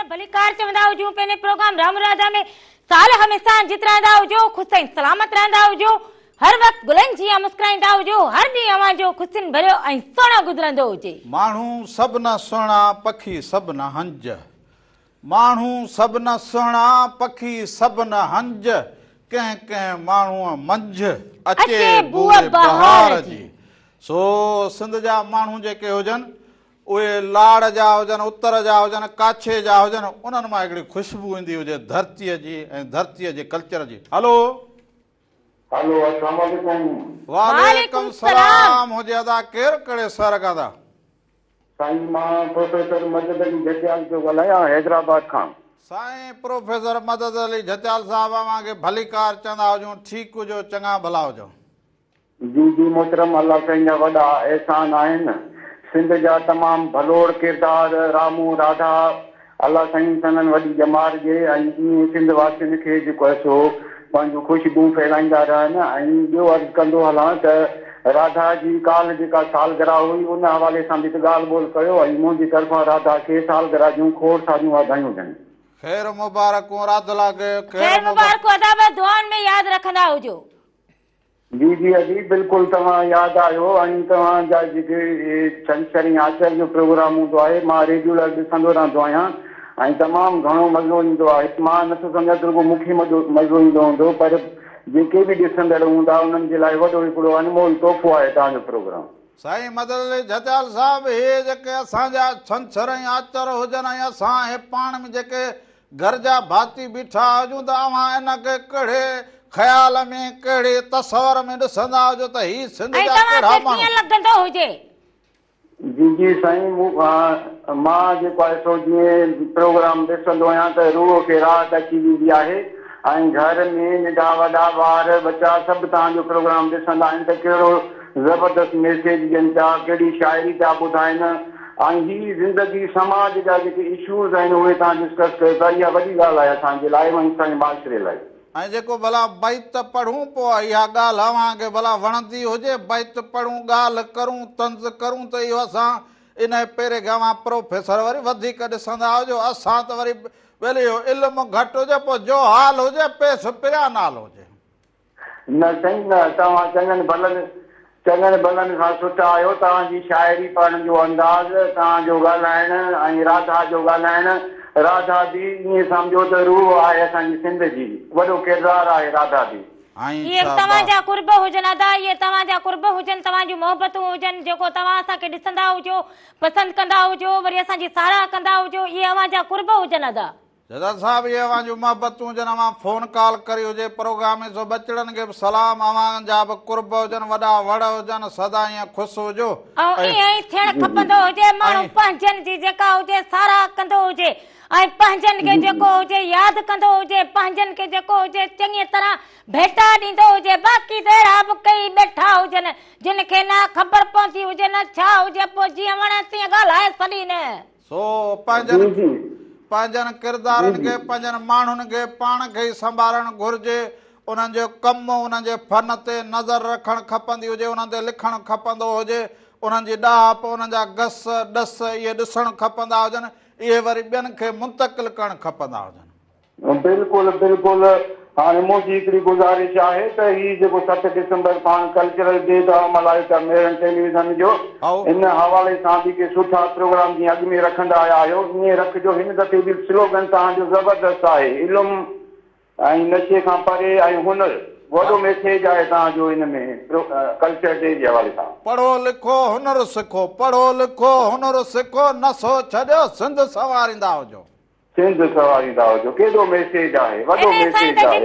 भलीकार चवंदा हुजूं पंहिंजे प्रोग्राम राम राधा में साल हमेशा जित रहंदा हुजो, ख़ुशि ऐं सलामत रहंदा हुजो, हर वक़्तु गुलनि जीअं मुस्कुराईंदा हुजो, हर ॾींहुं अव्हां जो ख़ुशियुनि भरियो ऐं सुहिणो गुज़रंदो हुजे। माण्हू सभु न सुहिणा, पखी सभु न हंज। माण्हू सभु न सुहिणा, पखी सभु न हंज। कंहिं कंहिं माण्हूअ मंझ अचे बूअ बहार जी। सो सिंध जा माण्हू जेके हुजनि उहे लाड़ जा हुजनि, उत्तर जा हुजनि, काछे जा हुजनि, उन्हनि मां हिकिड़ी ख़ुशबू ईंदी हुजे धरतीअ जी ऐं धरतीअ जे कल्चर जी। हलो हेलो अस्सलाम वालेकुम। वालेकुम सलाम हुजे। अदा केरु कहिड़े शहर खां था? साईं मां प्रोफेसर मदद अली जटियाल जो ॻाल्हायां हैदराबाद खां। साईं प्रोफेसर मदद अली जटियाल साहब अव्हांखे भलीकार चवंदा हुजूं। ठीकु हुजो, चङा भला हुजो। जी जी मोहतरम, अल्लाह साईं जा वॾा एहसान आहिनि। सिंध जा तमामु भलोड़ किरदार रामू राधा अल्लाह साईं सननि वॾी जमार जे ऐं ईअं सिंध वासियुनि खे जेको आहे सो पंहिंजूं ख़ुशबू फैलाईंदा रहनि। ऐं ॿियो अर्ज़ु कंदो हलां त राधा जी काल्ह जेका सालगिरह हुई उन हवाले सां बि ॻाल्हि ॿोल कयो। ऐं मुंहिंजी तरफ़ां राधा खे सालगिरह जूं खोड़ सारियूं वाधायूं हुजनि। ख़ैर मुबारकूं राधला खे ख़ैर मुबारकूं अदा बस दुआउनि में यादि रखंदा हुजो। जी जी अजी बिल्कुलु तव्हां यादि आयो। ऐं तव्हांजा जेके छंछरु आचर जो प्रोग्राम हूंदो आहे मां रेगुलर ॾिसंदो रहंदो आहियां ऐं तमामु घणो मज़ो ईंदो आहे। मां नथो सम्झां रुॻो मूंखे मज़ो ईंदो हूंदो पर जेके बि ॾिसंदड़ हूंदा उन्हनि जे लाइ वॾो हिकिड़ो अनमोल तोहफ़ो आहे तव्हांजो प्रोग्राम। साईं मदद जजाल साहब हे जेके असांजा छंछर ऐं आचर हुजनि ऐं असां हे पाण में जेके घर जा भाती बीठा हुजूं त अव्हां इनखे कहिड़े ख़्याल में कहिड़े तस्वर में ॾिसंदा हुजो त ही सिंध जा कहिड़ा माण्हू लॻंदो हुजे। जी जी साईं मां जेको आहे सो जीअं प्रोग्राम ॾिसंदो आहियां त रूह खे राहत अची वेंदी आहे। ऐं घर में नंढा वॾा ॿार बच्चा सभु तव्हांजो प्रोग्राम ॾिसंदा आहिनि त कहिड़ो ज़बरदस्त मैसेज ॾियनि था, कहिड़ी शाइरी था ॿुधाइनि। ऐं ही ज़िंदगी समाज जा जेके इशूज़ आहिनि उहे तव्हां डिस्कस कयो था। इहा वॾी ॻाल्हि आहे असांजे लाइ ऐं असांजे माशरे लाइ। ऐं जेको भला बैत पढ़ूं पोइ इहा ॻाल्हि अव्हांखे भला वणंदी हुजे बैत पढ़ूं ॻाल्हि करूं तंज़ करूं त इहो असां इन पहिरें खां अव्हां प्रोफेसर वरी वधीक ॾिसंदा हुजो। असां त वरी भले इहो इल्मु घटि हुजे पोइ जो हाल हुजे पेस पिरिया नाल हुजे। न साईं न तव्हां चङनि भलनि खां सुठा आहियो। तव्हांजी शाइरी पढ़ण जो अंदाज़ तव्हांजो ॻाल्हाइण ऐं राधा जो ॻाल्हाइण। राधा बि ईअं सम्झो त रूह आहे असांजी सिंध जी, वॾो किरदारु आहे राधा बि। ये तव्हांजा कुर्ब हुजनि अदा, ये तव्हांजा कुर्ब हुजनि, तव्हांजूं मोहबतूं हुजनि जेको तव्हां असांखे ॾिसंदा हुजो पसंदि कंदा हुजो वरी असांजी साराह कंदा हुजो। इहे अव्हांजा कुर्ब हुजनि अदा। जदर साहब ये अव्हांजूं मोहबतूं हुजनि अव्हां फ़ोन कॉल करी हुजे प्रोग्राम में सो बचड़नि खे बि सलाम। अव्हांजा बि कुर्ब हुजनि वॾा वड़ हुजनि सदा ईअं ख़ुशि हुजो। ऐं ईअं ई थियणु खपंदो हुजे। माण्हू पंहिंजनि जी जेका हुजे साराह कंदो हुजे ऐं पंहिंजनि खे जेको हुजे यादि कंदो हुजे, पंहिंजनि खे जेको हुजे चङी तरह भेटा ॾींदो हुजे। बाक़ी त अहिड़ा बि कई वेठा हुजनि जिन खे न ख़बर पवंदी हुजे न छा हुजे पोइ जीअं वणे तीअं ॻाल्हाए छॾी न। सो पंहिंजनि किरदारनि खे पंहिंजनि माण्हुनि खे पाण खे ई संभालणु घुरिजे। उन्हनि जो कमु उन्हनि जे फन ते नज़र रखणु खपंदी हुजे, उन्हनि ते लिखणु खपंदो हुजे। उन्हनि जी ॾाप उन्हनि जा गस ॾस इहे ॾिसणु खपंदा हुजनि। इहे वरी ॿियनि खे मुंतकिल करणु खपंदा हुजनि। बिल्कुलु बिल्कुलु। हाणे मुंहिंजी हिकिड़ी गुज़ारिश आहे त हीउ जेको 7 डिसंबर पाण कल्चरल डे था मल्हायूं था मेरन टेलीविज़न जो, इन हवाले सां बि के सुठा प्रोग्राम जीअं अॻु में रखंदा आया आहियो ईअं रखिजो। हिन दफ़े बि स्लोगन तव्हांजो ज़बरदस्त आहे, इल्मु ऐं नशे खां परे ऐं हुनर। वॾो मैसेज आहे तव्हांजो हिन में कल्चर डे जे हवाले सां। पढ़ो लिखो हुनर सिखो, पढ़ो लिखो हुनर सिखो, नसो छॾियो सिंध सवारींदा हुजो। सिंध सवारींदा हुजो केॾो मैसेज आहे, वॾो मैसेज आहे।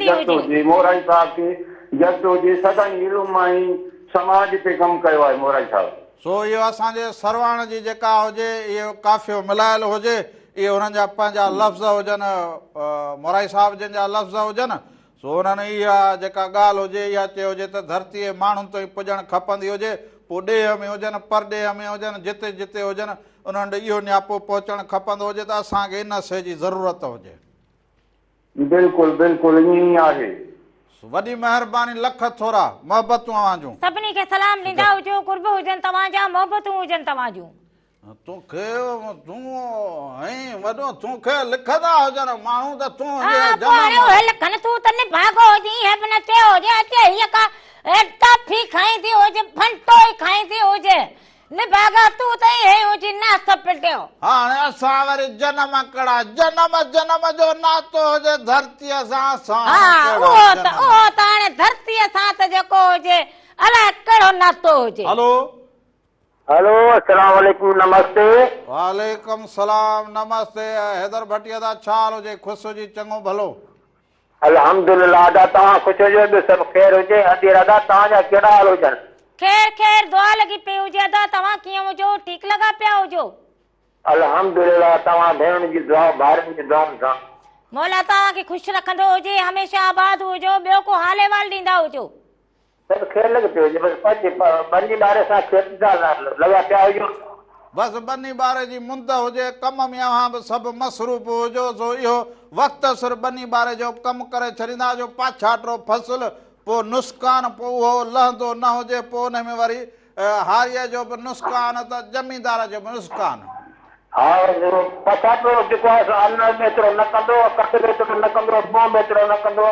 जस्तो हुजे मोराई साहब खे जस्तो हुजे सदाईं इल्मु ऐं समाज ते कमु कयो आहे मोराई साहब। सो इहो असांजे सरवाण जी जेका हुजे इहो काफ़ियो मिलायल हुजे। इहे हुननि जा पंहिंजा लफ़्ज़ हुजनि, मोराई साहिब जिन जा लफ़्ज़ हुजनि। सो हुननि इहा जेका ॻाल्हि हुजे इहा चयो हुजे त धरतीअ माण्हुनि ताईं पुॼणु खपंदी हुजे। पोइ ॾेह में हुजनि परॾेह में हुजनि जिते जिते हुजनि उन्हनि ॾे इहो नियापो पहुचणु खपंदो हुजे त असांखे इन शइ जी ज़रूरत हुजे। बिल्कुलु बिल्कुलु ईअं ई आहे। वॾी महिरबानी लख थोरा मोहबतूं अव्हांजूं। सभिनी खे सलाम ॾींदा हुजो, कुर्ब हुजनि तव्हांजा, मोहबतूं हुजनि तव्हांजूं। तोखे तूं ऐं वॾो तोखे लिखंदा हुजनि माण्हू त तूं लिखनि तूं त भागो हुजे ईअं बि न चयो हुजे अचे हीअ का टाफी खाईंदी हुजे फंटो ई खाईंदी हुजे निभागा तूं त ईअं हुजे नास पिटियो। हाणे असां वरी जनम कड़ा जनम जनम जो नातो हुजे धरतीअ सां। उहो त हाणे धरतीअ सां त जेको हुजे अलाए कहिड़ो नातो हुजे। हलो हेलो अस्सलाम वालेकुम नमस्ते। वालेकुम सलाम नमस्ते। हैदर भटिया दा छा हाल हुजे? ख़ुशि हुजे चङो भलो अल्हम्दुलिल्लाह। अदा तव्हां ख़ुशि हुजो सभु ख़ैर हुजे। अदी अदा तव्हांजा कहिड़ा हाल हुजनि? खैर खैर दुआ लॻी पई हुजे। अदा तव्हां कीअं हुजो? ठीकु लॻा पिया हुजो? अल्हम्दुलिल्लाह। तव्हां भेण जी दुआ ॿारनि जी दुआउनि सां मौला तव्हांखे ख़ुशि रखंदो हुजे, हमेशह आबाद हुजो, ॿियो को हाल अहिवाल ॾींदा हुजो। सभु ख़ैर लॻी पियो हुजे बसि पंहिंजे ॿार सां खेती सां लॻा पिया हुजो। बस बनी बारे जी मुंद हुजे, कम में अवां बि सभु मसरूफ़ हुजो। सो इहो वक़्तु सिर बनी बारे जो कमु करे छॾींदा जो पाछाटो फसल पोइ नुक़सान पोइ उहो लहंदो न हुजे, पोइ हुन में वरी हारीअ जो बि नुक़सान त ज़मीनदार जो बि नुक़सान। हा पछाटो जेको आहे अन्न में एतिरो न कंदो, कट में एतिरो न कंदो, पोइ में एतिरो न कंदो,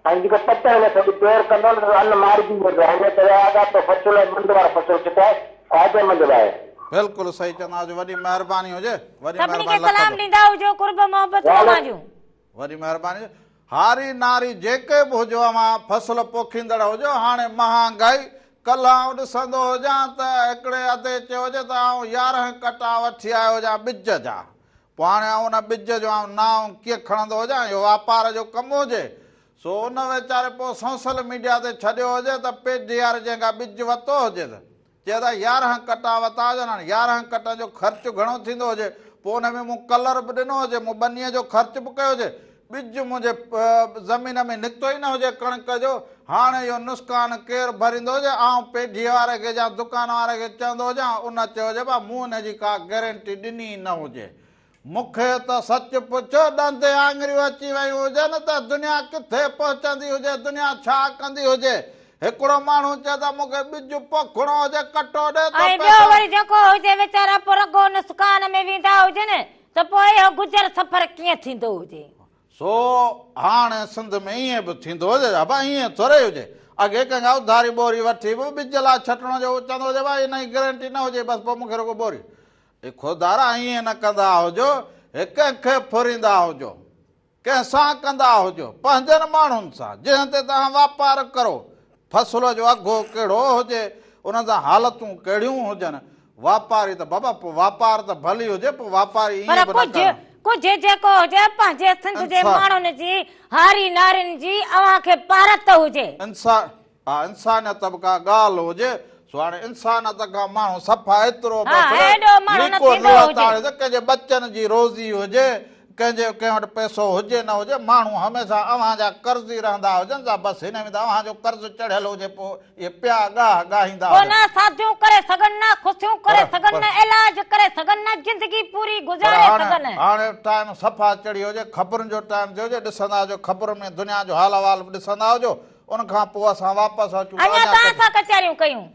ऐं जेको पचण में सॼी पेर कंदो न अन्न मारिजी वेंदो आहे। हिन करे आगातो फसल मंद वारो फसल जेको आहे फ़ाइदेमंद आहे। बिल्कुलु सही चवंदा जो, वॾी महिरबानी हुजे, वॾी सभिनी खे महिरबानी सलाम ॾींदा हुजो, कुर्ब मोहबत जो वॾी महिरबानी। हारी नारी जेके बि हुजो, अवां फसल पोखींदड़ हुजो। हाणे महांगाई कल्ह आउं ॾिसंदो हुजां त हिकिड़े हंधि चयो हुजे त आउं 11 कटा वठी आयो हुजां ॿिज जा। पोइ हाणे आउं उन ॿिज जो नाम कीअं खणंदो हुजां, इहो वापार जो कमु हुजे। सो उन वीचारे पोइ सोशल मीडिया ते छॾियो हुजे त पेढी वारे जंहिंखां ॿिज वरितो हुजे त चए त 11 कटा वरिता हुजनि, हाणे 11 कटनि जो ख़र्चु घणो थींदो हुजे। पोइ हुन में मूं कलर बि ॾिनो हुजे, मूं बनीअ जो ख़र्चु बि कयो हुजे, ॿिज मुंहिंजे ज़मीन में निकितो ई न हुजे कणिक जो। हाणे इहो नुक़सान केरु भरींदो हुजे? आउं पेढीअ वारे खे या दुकान वारे खे चवंदो हुजां, उन चयो हुजे भाउ मूं हुनजी का गारंटी ॾिनी ई न हुजे। मूंखे त सच पुछो, ॾंदे आङिरियूं अची वियूं हुजनि त दुनिया किथे पहुचंदी हुजे, दुनिया छा कंदी हुजे। हिकिड़ो माण्हू चए त मूंखे ॿिज पोखणो हुजे, कटो ॾे त ॿियो वरी जेको हुजे वीचारा पोइ रगो नुक़सान में वेंदा हुजनि त पोइ इहो गुज़र सफ़र कीअं थींदो हुजे। सो हाणे सिंध में ईअं बि थींदो हुजे भाई, ईअं थोरे हुजे। अॻे कंहिंखां उधारी बोरी वठी बि ॿिज लाइ छटण जो चवंदो हुजे भाई हिन जी गारंटी न हुजे, बसि पोइ मूंखे रुगो बोरी। ख़ुदारा ईअं न कंदा हुजो, कंहिंखे फुरींदा हुजो, कंहिंसां कंदा हुजो, पंहिंजनि माण्हुनि सां जंहिं ते तव्हां वापारु करो। फसल जो अघो कहिड़ो हुजे, उन सां हालतूं कहिड़ियूं हुजनि। वापारी त बाबा पोइ वापार त भली हुजे, पोइ वापारी ईअं बि न कनि। कुझु जेको हुजे पंहिंजे सिंध जे माण्हुनि जी, हारी नारियुनि जी अव्हां खे पारत हुजे, इंसानियत बि का ॻाल्हि हुजे। सो हाणे इंसानियत खां माण्हू सफ़ा एतिरो कंहिंजे बचनि जी रोज़ी हुजे, कंहिं वटि पैसो हुजे न हुजे, माण्हू हमेशह अव्हां जा कर्ज़ी रहंदा हुजनि था। बसि हिन में त अव्हां जो कर्ज़ चढ़ियल हुजे, पोइ इहे पिया ॻाहींदा न शादियूं करे सघनि, न ख़ुशियूं करे सघनि, न इलाज करे सघनि, न ज़िंदगी पूरी गुज़ारे सघनि। हाणे टाइम सफ़ा चढ़ी हुजे, ख़बरुनि जो टाइम थियो हुजे, ॾिसंदा हुजो ख़बरुनि में दुनिया जो हाल अहिवाल बि ॾिसंदा हुजो। उन खां पोइ असां वापसि अचूं, अञा तव्हां सां कचहरियूं कयूं।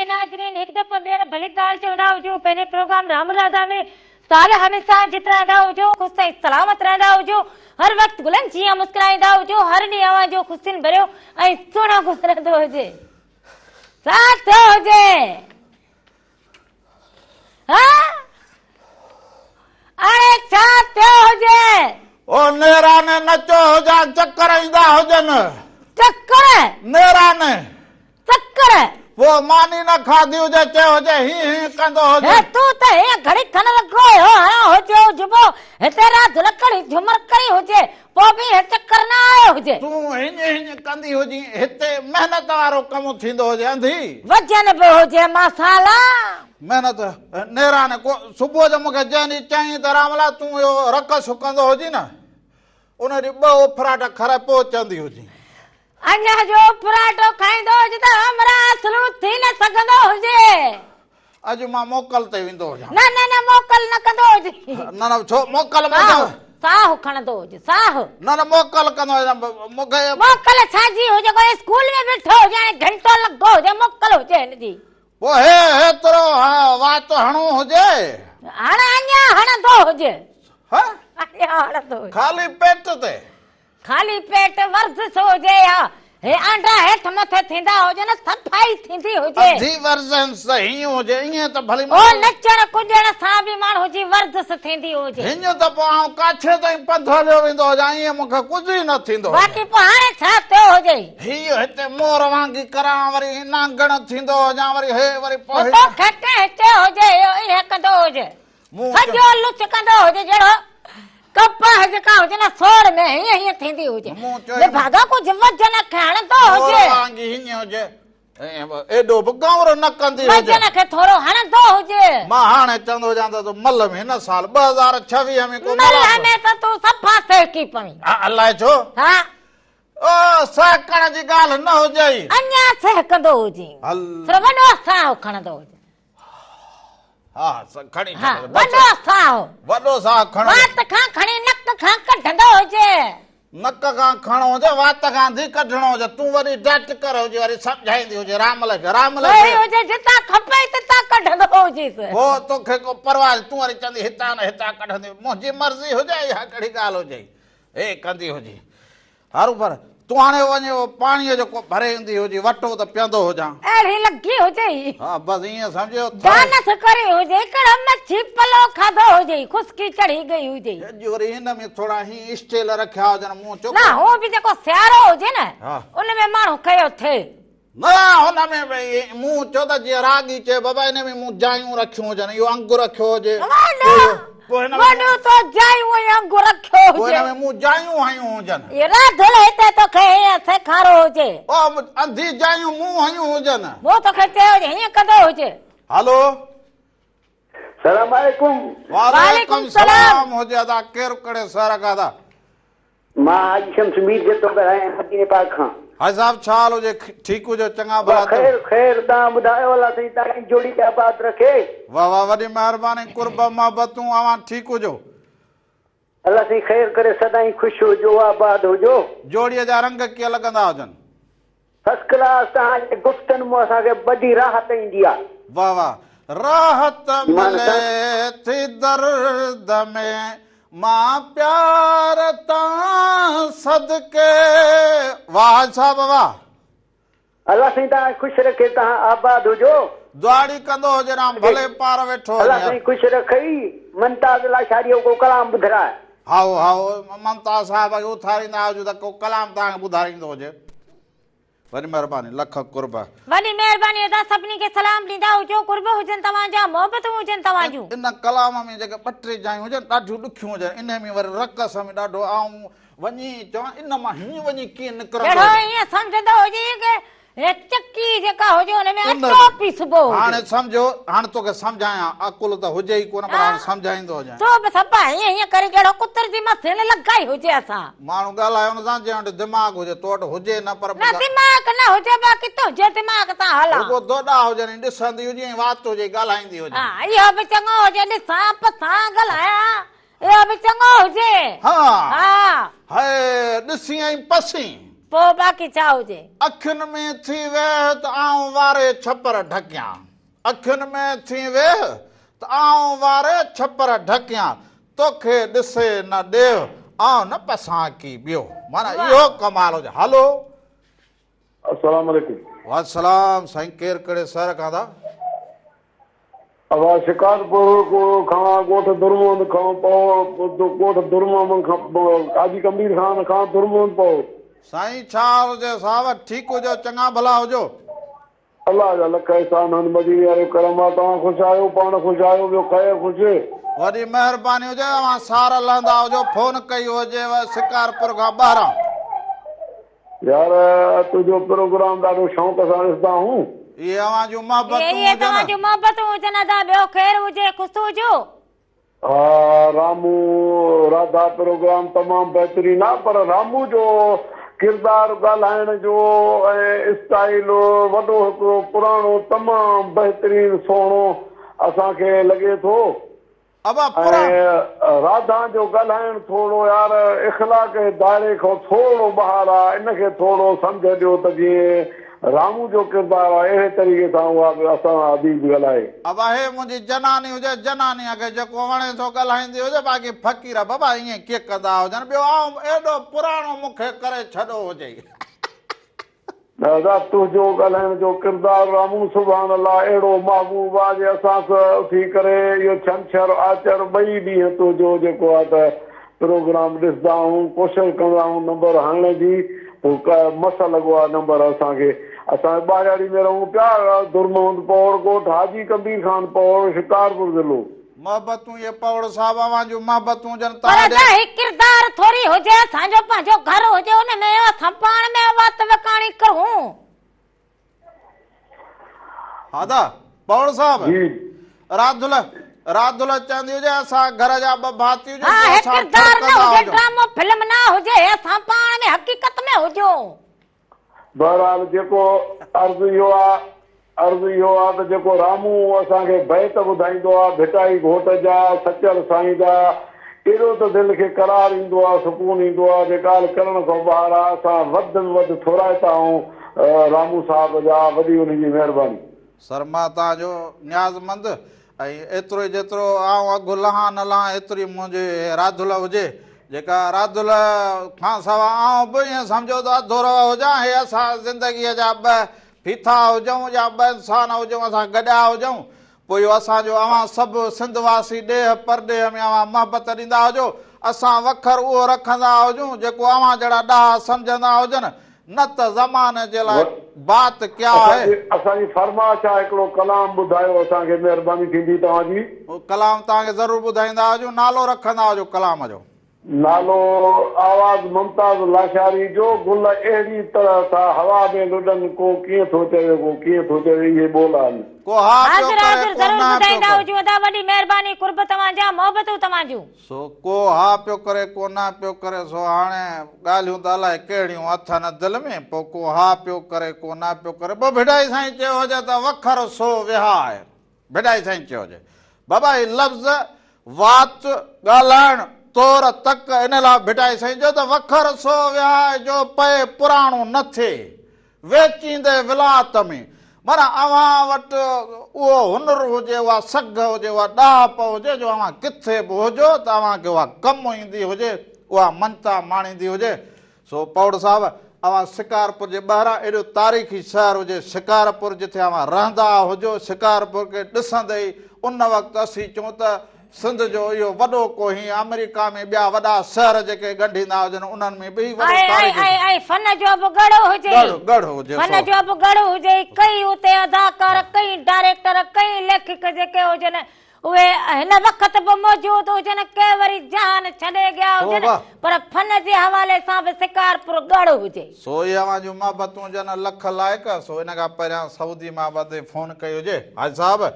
नाज़रीन हिकु दफ़ो ॿीहर भली ताल चवंदा हुजो, पंहिंजे प्रोग्राम राम राधा में साल हमेशह जित रहंदा हुजो, ख़ुशि ऐं सलामत रहंदा हुजो, हर वक़्तु गुलनि जीअं मुस्कुराईंदा हुजो, हर ॾींहुं अव्हां जो ख़ुशियुनि भरियो ऐं सुहिणो गुज़रंदो हुजे, साथ हुजे। हा अरे छा थियो हुजे? ओ नेराने नचो हुजां, चक्कर ईंदा हुजनि। चक्कर? नेराने चक्कर? वो मानी न खाधी हुजे, चयो हुजे ही कंदो हुजे। हे तू त हे घड़ी खन लॻो हुजे जुबो हिते राति लकड़ी झुमर करी हुजे पोइ बि हे चक्कर न आयो हुजे। तूं हीअं कंदी हुजी, हिते महिनत वारो कमु थींदो हुजे। अंधी वजन बि हुजे मसाला महिनत नेराने को सुबुह जो मूंखे चवंदी चईं त रामला तूं इहो रक़स कंदो हुजी न, उन ॾींहुं 2 उफराट खरे पोइ चवंदी हुजी अञा जो पराठो खाईंदो हुजे त हमरा असलू थी न सघंदो हुजे। अॼु मां मोकल ते वेंदो हुजां। न न न मोकल न कंदो हुजे। न न छो मोकल साहु खणंदो हुजे साहु। न न मोकल कंदो हुजां मूंखे। मोकल छाजी हुजे? कोई स्कूल में वेठो हुजे घंटो लॻो हुजे मोकल हुजे हिनजी। पोइ हेतिरो वात हणो हुजे हाणे अञा हणंदो हुजे। अञा हणंदो हुजे खाली पेट ते। खाली पेट वर्जिश हुजे या हे आंडा हेठि मथे थींदा हुजे न सफ़ाई थींदी हुजे। अधी वर्जन सही हुजे ईअं त भली ओ नचण कुॾण सां बि माण्हू जी वर्जिश थींदी हुजे। हीअं त पोइ आउं काछे ताईं पंधु हलियो वेंदो हुजां, ईअं मूंखे कुझु ई न थींदो। बाक़ी पोइ हाणे छा थियो हुजे? हीअ हिते मोर वांगी करां, वरी नांगण थींदो हुजां, वरी हे वरी पोइ तोखे कंहिं चयो हुजे ईअं कंदो हुजे? सॼो लुच कंदो हुजे जहिड़ो कपाह जेका हुजे न सोड़ में हीअं हीअं थींदी हुजे। भागा कुझु वजन खे हणंदो हुजे। हीअं हुजे एॾो बि गांवरो न कंदी हुजे। वजन खे थोरो हणंदो हुजे। मां हाणे चवंदो हुजां त मल में हिन साल 2026 में को मल में त तूं सफ़ा सहकी पई। अलाए छो? हा ओ सहकण जी ॻाल्हि न हुजे। अञा सहकंदो हुजे, सिर्फ़ु वॾो साहु खणंदो हुजे। हा खणी वॾो साहु। वॾो साहु खणो। वात खां खणी नक खां कढंदो हुजे। नक खां खणो हुजे, वात खां धी कढणो हुजे। तूं वरी डट कर हुजे, वरी सम्झाईंदी हुजे रामल खे। रामल हुजे जितां खपे तितां कढंदो हुजेसि। हो तोखे को परवाह, तूं वरी चवंदी हितां न हितां कढंदी। मुंहिंजी मर्ज़ी हुजे या कहिड़ी ॻाल्हि हुजे हे कंदी हुजे। हरू पर तूं हाणे वञे पाणीअ जो को भरे ईंदी हुजे, वटो त पीअंदो हुजां। अहिड़ी लॻी हुजे। हा बसि ईअं सम्झो। दानस करे हुजे, हिकिड़ो मच्छी पलो खाधो हुजे, खुशकी चढ़ी गई हुजे। वरी हिन में थोरा हीअं स्टील रखिया हुजनि मुंहुं चो। न हो बि जेको सियारो हुजे न उनमें माण्हू कयो थिए। न हुन में मुंहुं चो त जीअं रागी चए बाबा हिन में मूं जायूं रखियूं हुजनि, इहो अंगु रखियो हुजे। वॾो तो जायूं अंगु रखियो हुजे, हिन में मूं जायूं हयूं हुजनि। ये राधुल हिते तोखे हीअं सेखारो हुजे। ओ अंधी जायूं मूं हयूं हुजनि। वो तोखे चयो हुजे हीअं कंदो हुजे। हलो सलाम वालेकुम। वालेकुम सलाम हुजे। अदा केरु कड़े सर कादा? मां आज शम्स मीर जे तो ॻाल्हायां मदीने पाक खां। हाय साहब छा हाल हुजे? ठीकु हुजे? चङा भला? खैर खैर तव्हां ॿुधायो अलाह साईं तव्हांजी जोड़ी खे आबाद रखे। वाह वाह वॾी महिरबानी, कुर्ब मोहबतूं। अवां ठीकु हुजो? अलाह साईं खैर करे, सदाईं ख़ुशि हुजो, आबाद हुजो। जोड़ीअ जा रंग कीअं लॻंदा हुजनि? First class. तव्हांजे गुफ़्तनि मां असांखे वॾी राहत ईंदी आहे। वाह वाह। राहत मिले थी दर्द में मां प्यार तां सदके। वाह साहब वाह। अलाह साईं तव्हां ख़ुशि रखे, तव्हां आबाद हुजो। दुआड़ी कंदो हुजे राम, भले पार वेठो अलाह साईं ख़ुशि रखई। मुमताज़ लाशारीअ को कलाम ॿुधाए। हाओ हाओ मुमताज़ साहब खे उथारींदा हुजो त को कलाम तव्हांखे ॿुधाईंदो हुजे। वॾी महिरबानी, लख कुर्ब। वॾी महिरबानी अदा सभिनी खे सलाम ॾींदा हुजो। कुर्ब हुजनि तव्हांजा, मोहबतूं हुजनि तव्हांजूं। इन कलाम में जेके 2-3 जायूं हुजनि ॾाढियूं ॾुखियूं हुजनि। इन में वरी रक़स में ॾाढो आऊं वञी चवां इन मां हीअं वञी कीअं निकिरंदो। ईअं सम्झंदो हुजे कि चक्की जेका हुजे हुन में अटो पीसबो। हाणे सम्झो, हाणे तोखे सम्झायां, अकुल त हुजे ई कोन, पर हाणे सम्झाईंदो हुजे। तो बि सभा हीअं हीअं करे जहिड़ो कुतर जी मथे न लॻाई हुजे। असां माण्हू ॻाल्हायो न सां, जंहिं वटि दिमाग़ हुजे तो वटि हुजे न, पर दिमाग़ न हुजे बाक़ी तुंहिंजे दिमाग़ तां हला। रुगो दोॾा हुजनि, ॾिसंदी हुजे, वात हुजे, ॻाल्हाईंदी हुजे। हा इहो बि चङो हुजे, ॾिसां पसां ॻाल्हायां, इहो बि चङो हुजे। हा हा हाय ॾिसी ऐं पसी। पोइ बाक़ी छा हुजे? अखियुनि में थी वेह त आऊं वारे छपर ढकियां। अखियुनि में थी वेह त आऊं वारे छपर ढकियां। तोखे ॾिसे न ॾेव आऊं न पसां की ॿियो। माना इहो कमाल हुजे। हलो अस्सलाम वालेकुम। वासलाम साईं, केरु कड़े सर कादा? अब शिकारपुर को खां गोठ दुरमंद खां गोठ दुरमंद हाजी कबीर खान खां दुरमंद पो साईं छा हुजे साहब ठीक हुजो चङा भला हुजो अल्लाह जा लख एहसान मदीने वारे करम आहे तव्हां ख़ुशि आहियो पाण ख़ुशि आहियो ॿियो कयो ख़ुशि वॾी महिरबानी हुजे अवां सार लहंदा हुजो फोन कई हुजे शिकारपुर खां ॿाहिरां यार तुंहिंजो प्रोग्राम ॾाढो शौक़ सां ॾिसंदा आहियूं ये अवां जूं मोहबतूं ये तव्हांजूं मोहबतूं हुजनि अदा ॿियो ख़ैर हुजे ख़ुशि हुजो हा रामू राधा प्रोग्राम तमामु बहितरीन आहे पर रामू जो किरदार ॻाल्हाइण जो ऐं स्टाइल वॾो हिकिड़ो पुराणो तमामु बहितरीन सुहिणो असांखे लॻे थो ऐं राधा जो ॻाल्हाइण थोरो यार इख़लाक जे दायरे खां थोरो ॿाहिरि आहे इनखे थोरो सम्झ ॾियो त जीअं रामू जो किरदार आहे अहिड़े तरीक़े सां उहा असां अदीब ॻाल्हाए अब हे मुंहिंजी जनानी हुजे जनानीअ खे जेको वणे थो ॻाल्हाईंदी हुजे बाक़ी फ़क़ीर बाबा ईअं कीअं कंदा हुजनि ॿियो एॾो पुराणो मूंखे करे छॾो हुजे दादा तुंहिंजो ॻाल्हाइण जो किरदारु रामू सुभाणे अलाह अहिड़ो महबूब आहे जे असां उथी करे इहो छंछरु आचर ॿई ॾींहं तुंहिंजो जेको आहे त प्रोग्राम ॾिसंदा आहियूं कोशिशि कंदा आहियूं नंबर हणण जी पोइ मस लॻो आहे नंबर असांखे असां ॿाहिरि में रहूं पिया दुरमंद पौड़ ॻोठ हाजी कबीर खान पौड़ शिकारपुर ज़िलो मोहबतूं ये पौड़ साहब अवां जूं मोहबतूं हुजनि तव्हांजे किरदार थोरी हुजे असांजो पंहिंजो घर हुजे हुन में असां पाण में वात विकाणी करूं हा दा पौड़ साहब राधुल चवंदी हुजे असां घर जा ॿ भाती हुजूं हा किरदार न हुजे ड्रामो फिल्म न हुजे असां पाण में हक़ीक़त में हुजो बहरहाल जेको अर्ज़ु इहो आहे त जेको रामू असांखे बैत ॿुधाईंदो आहे भिटाई घोट जा सचल साईं जा एॾो त दिलि खे करार ईंदो आहे सुकून ईंदो आहे जे ॻाल्हि करण खां ॿाहिरि आहे असां वधि में वधि थोराइता आहियूं रामू साहिब जा वॾी हुनजी महिरबानी सर मां तव्हांजो न्याज़मंद ऐं एतिरो जेतिरो आउं अघु लहां न लहां एतिरी मुंहिंजी राधुल हुजे जेका राधुल खां सवाइ आउं बि ईअं सम्झो त अधु रहो हुजां हे असां ज़िंदगीअ जा ॿ फीथा हुजूं या ॿ इंसान हुजूं असां गॾिया हुजूं पोइ इहो असांजो अवां सभु सिंधवासी ॾेह परॾेह में अवां मोहबत ॾींदा हुजो असां वखर उहो रखंदा हुजूं जेको अवां जहिड़ा ॾाह सम्झंदा हुजनि न त ज़माने जे लाइ बात क्या है असांजी फरमाइश आहे हिकिड़ो कलाम ॿुधायो असांखे महिरबानी थींदी तव्हांजी कलाम तव्हांखे ज़रूरु ॿुधाईंदा हुजूं नालो रखंदा हुजो कलाम जो नालो आवाज़ मुमताज़ लाशारी जो गुल अहिड़ी तरह सां हवा में लुॾनि को कीअं थो चवे को कीअं थो चवे इहे ॿोल आहिनि को हा पियो करे ज़रूरु ॿुधाईंदा हुजो अदा वॾी महिरबानी कुर्ब तव्हांजा मोहबतूं तव्हांजूं सो को हा पियो करे को न पियो करे सो हाणे ॻाल्हियूं त अलाए कहिड़ियूं अथनि दिलि में पोइ को हा पियो करे को न पियो करे पोइ भिडाई साईं चयो हुजे त वखर सो विहा आहे भिडाई साईं चयो हुजे बाबा ही लफ़्ज़ वात ॻाल्हाइण तौर तक इन लाइ भिटाई साईं जो त वखर सो विहा जो पए पुराणो न थिए वेचींदे विलात में माना अवां वटि उहो हुनर हुजे उहा सघ हुजे उहा ॾाप हुजे जो अवां किथे बि हुजो त अव्हांखे उहा कमु ईंदी हुजे उहा मनता माणींदी हुजे सो पौड़ साहिब अवां शिकारपुर जे ॿाहिरां एॾो तारीख़ी शहर हुजे शिकारपुर जिथे अवां रहंदा हुजो शिकारपुर खे ॾिसंदे ई उन वक़्तु असीं चऊं त सिंध जो इहो वॾो को ही अमेरिका में ॿिया वॾा शहर जेके ॻंढींदा हुजनि उन्हनि में बि फन जो बि गढ़ हुजे फन जो बि गढ़ हुजे कई उते अदाकार कई डायरेक्टर कई लेखक जेके हुजनि उहे हिन वक़्त बि मौजूद हुजनि के वरी जान छॾे गया हुजनि पर फन जे हवाले सां बि शिकारपुर गढ़ हुजे सो इहे अवां जूं मोहबतूं जन लख लाइक़ सो इन खां पहिरियां सऊदी मां ते फोन कई हुजे हाजी साहिब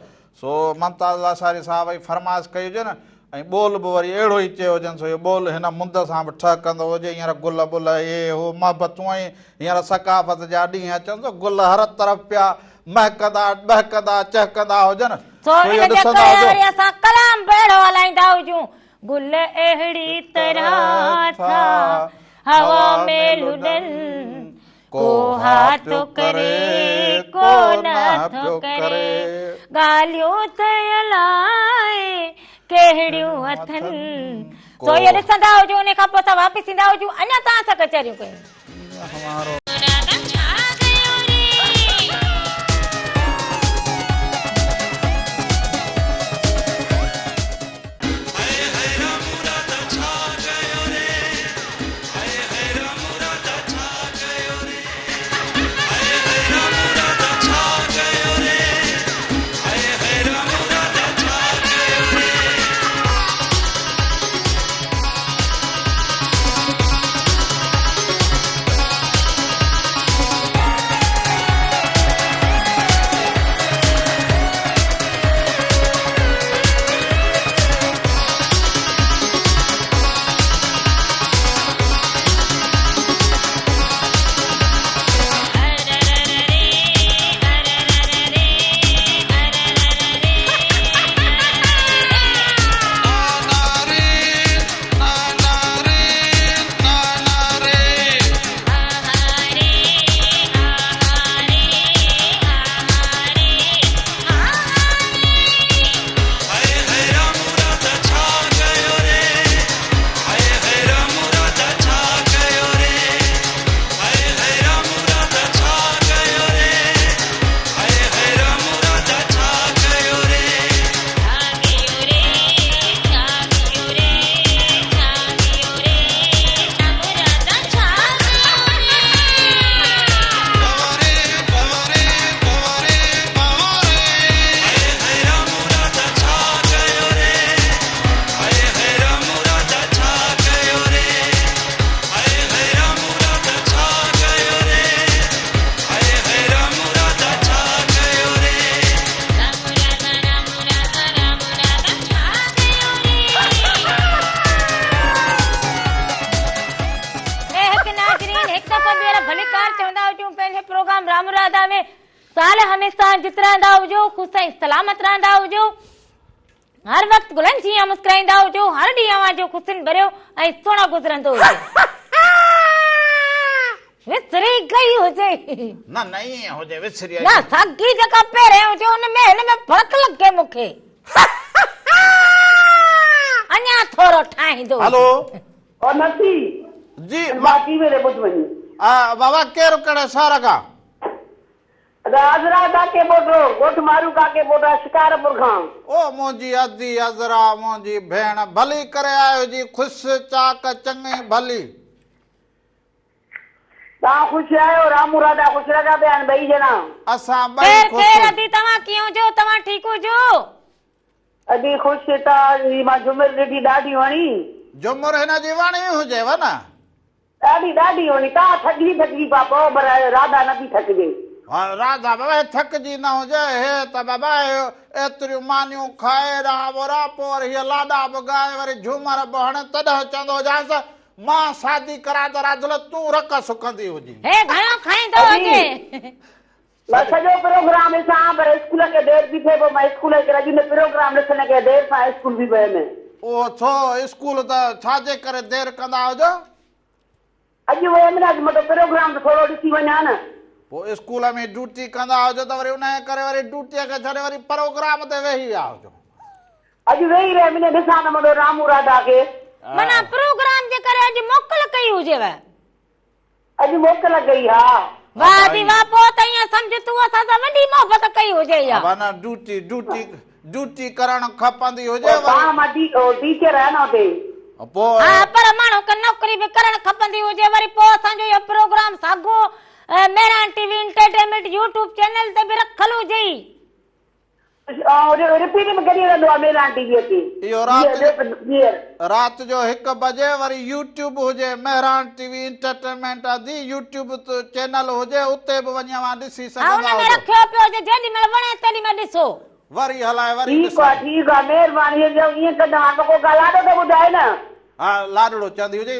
सो मुमताज़ लाशारी साहब जी फरमाइश कई हुजे न ऐं ॿोल बि वरी अहिड़ो ई चयो हुजनि सो इहो ॿोल हिन मुंद सां बि ठहकंदो हुजे हींअर गुल बुल हे हो मोहबतूं ऐं हींअर सकाफ़त जा ॾींहं अचनि थो गुल हर तरफ़ पिया महकंदा बहकंदा चहकंदा हुजनि असां कलाम बेड़ो हलाईंदा हुजूं गुल अहिड़ी तरह था हवा में लुॾनि को हाथ करे को न करे ॻाल्हियूं त अलाए कहिड़ियूं अथनि सो इहो ॾिसंदा हुजो उन खां पोइ तव्हां वापसि ईंदा हुजो अञा तव्हां सां कचहरियूं कयूं नाज़रीन एक दफ़ो ॿीहर भली कार चवंदा हुजूं पंहिंजे प्रोग्राम राम राधा में साल हमेशा जित रहंदा हुजो ख़ुशि ऐं सलामत रहंदा हुजो हर वक़्तु गुलनि जीअं मुस्कुराईंदा हुजो हर ॾींहुं अवां जो ख़ुशियुनि भरियो ऐं सुहिणो गुज़रंदो हुजे विसरी गई हुजे न न ईअं हुजे विसरी न साॻी जेका पहिरें हुजे हिन में फ़र्क़ु लॻे मूंखे अञा थोरो ठाहींदो हेलो और नथी जी बाकी मेरे बुध वनी बाबा केरु कहिड़े शहर खां राजरा काके बोटो गोठ मारू काके बोटा शिकारपुर खां ओ मुंहिंजी अदी अज़रा मुंहिंजी भेण भली करे आयो जी ख़ुशि चाक चङी भली तव्हां ख़ुशि आहियो रामू राधा ख़ुशि लॻा पिया आहिनि ॿई ॼणा असां ॿई केरु ख़ुशि अदी तव्हां कीअं हुजो तव्हां ठीकु हुजो अॼु ख़ुशि त मां जुमिर ॾिठी ॾाढी वणी जुमुर हिन जी वणी हुजेव न ॾाढी ॾाढी वणी तव्हां थकिजी पा पोइ पर राधा नथी थकिजे राधा बाबा थकिजी न हुजे हे त बाबा एतिरियूं मानियूं खाए रहा बोरा पोइ वरी हीअ लाॾा बि ॻाए वरी झूमर बि हणे तॾहिं चवंदो हुजांसि मां शादी करा त राधल तूं रक सुकंदी हुजी हे घणो खाईंदो हुजे मां सॼो प्रोग्राम ॾिसां पर स्कूल खे देरि थी थिए पोइ मां स्कूल खे अॼु में प्रोग्राम ॾिसण खे देरि सां स्कूल बि वियमि उहो छो स्कूल त छाजे करे देरि कंदा हुजो अॼु वियमि न अॼु मतलब प्रोग्राम त थोरो ॾिसी वञा न पोइ स्कूल में ड्यूटी कंदा हुजो त वरी उनजे करे वरी ड्यूटीअ खे छॾे वरी प्रोग्राम ते वेही विया हुजो अॼु वेही रहियमि इन ॾिसां न मुंहिंजो रामू राधा खे माना प्रोग्राम जे करे अॼु मोकल कई हुजेव अॼु मोकल कई हा वाह दी वाह पोइ त ईअं सम्झ तूं असां सां वॾी मोहबत कई हुजे इहा न ड्यूटी करणु खपंदी हुजे तव्हां मां टीचर आहियां न हुते पोइ हा पर माण्हू खे नौकरी बि करणु खपंदी हुजे वरी पोइ असांजो इहो प्रोग्राम साॻो Mehran TV entertainment YouTube channel ते बि रखल हुजे रिपीट में कॾहिं रहंदो आहे मेहरान टीवीअ ते इहो राति जो 1 बजे वरी यूट्यूब हुजे मेहरान टीवी एंटरटेनमेंट आदि यूट्यूब चैनल हुजे उते बि वञी मां ॾिसी सघंदा हुन में रखियो पियो हुजे जेॾी महिल वणे तेॾी महिल ॾिसो वरी हलाए वरी ठीकु आहे महिरबानी ईअं कंदा को ॻाल्हाए त ॿुधाए न हा लाडड़ो चंदी हुजे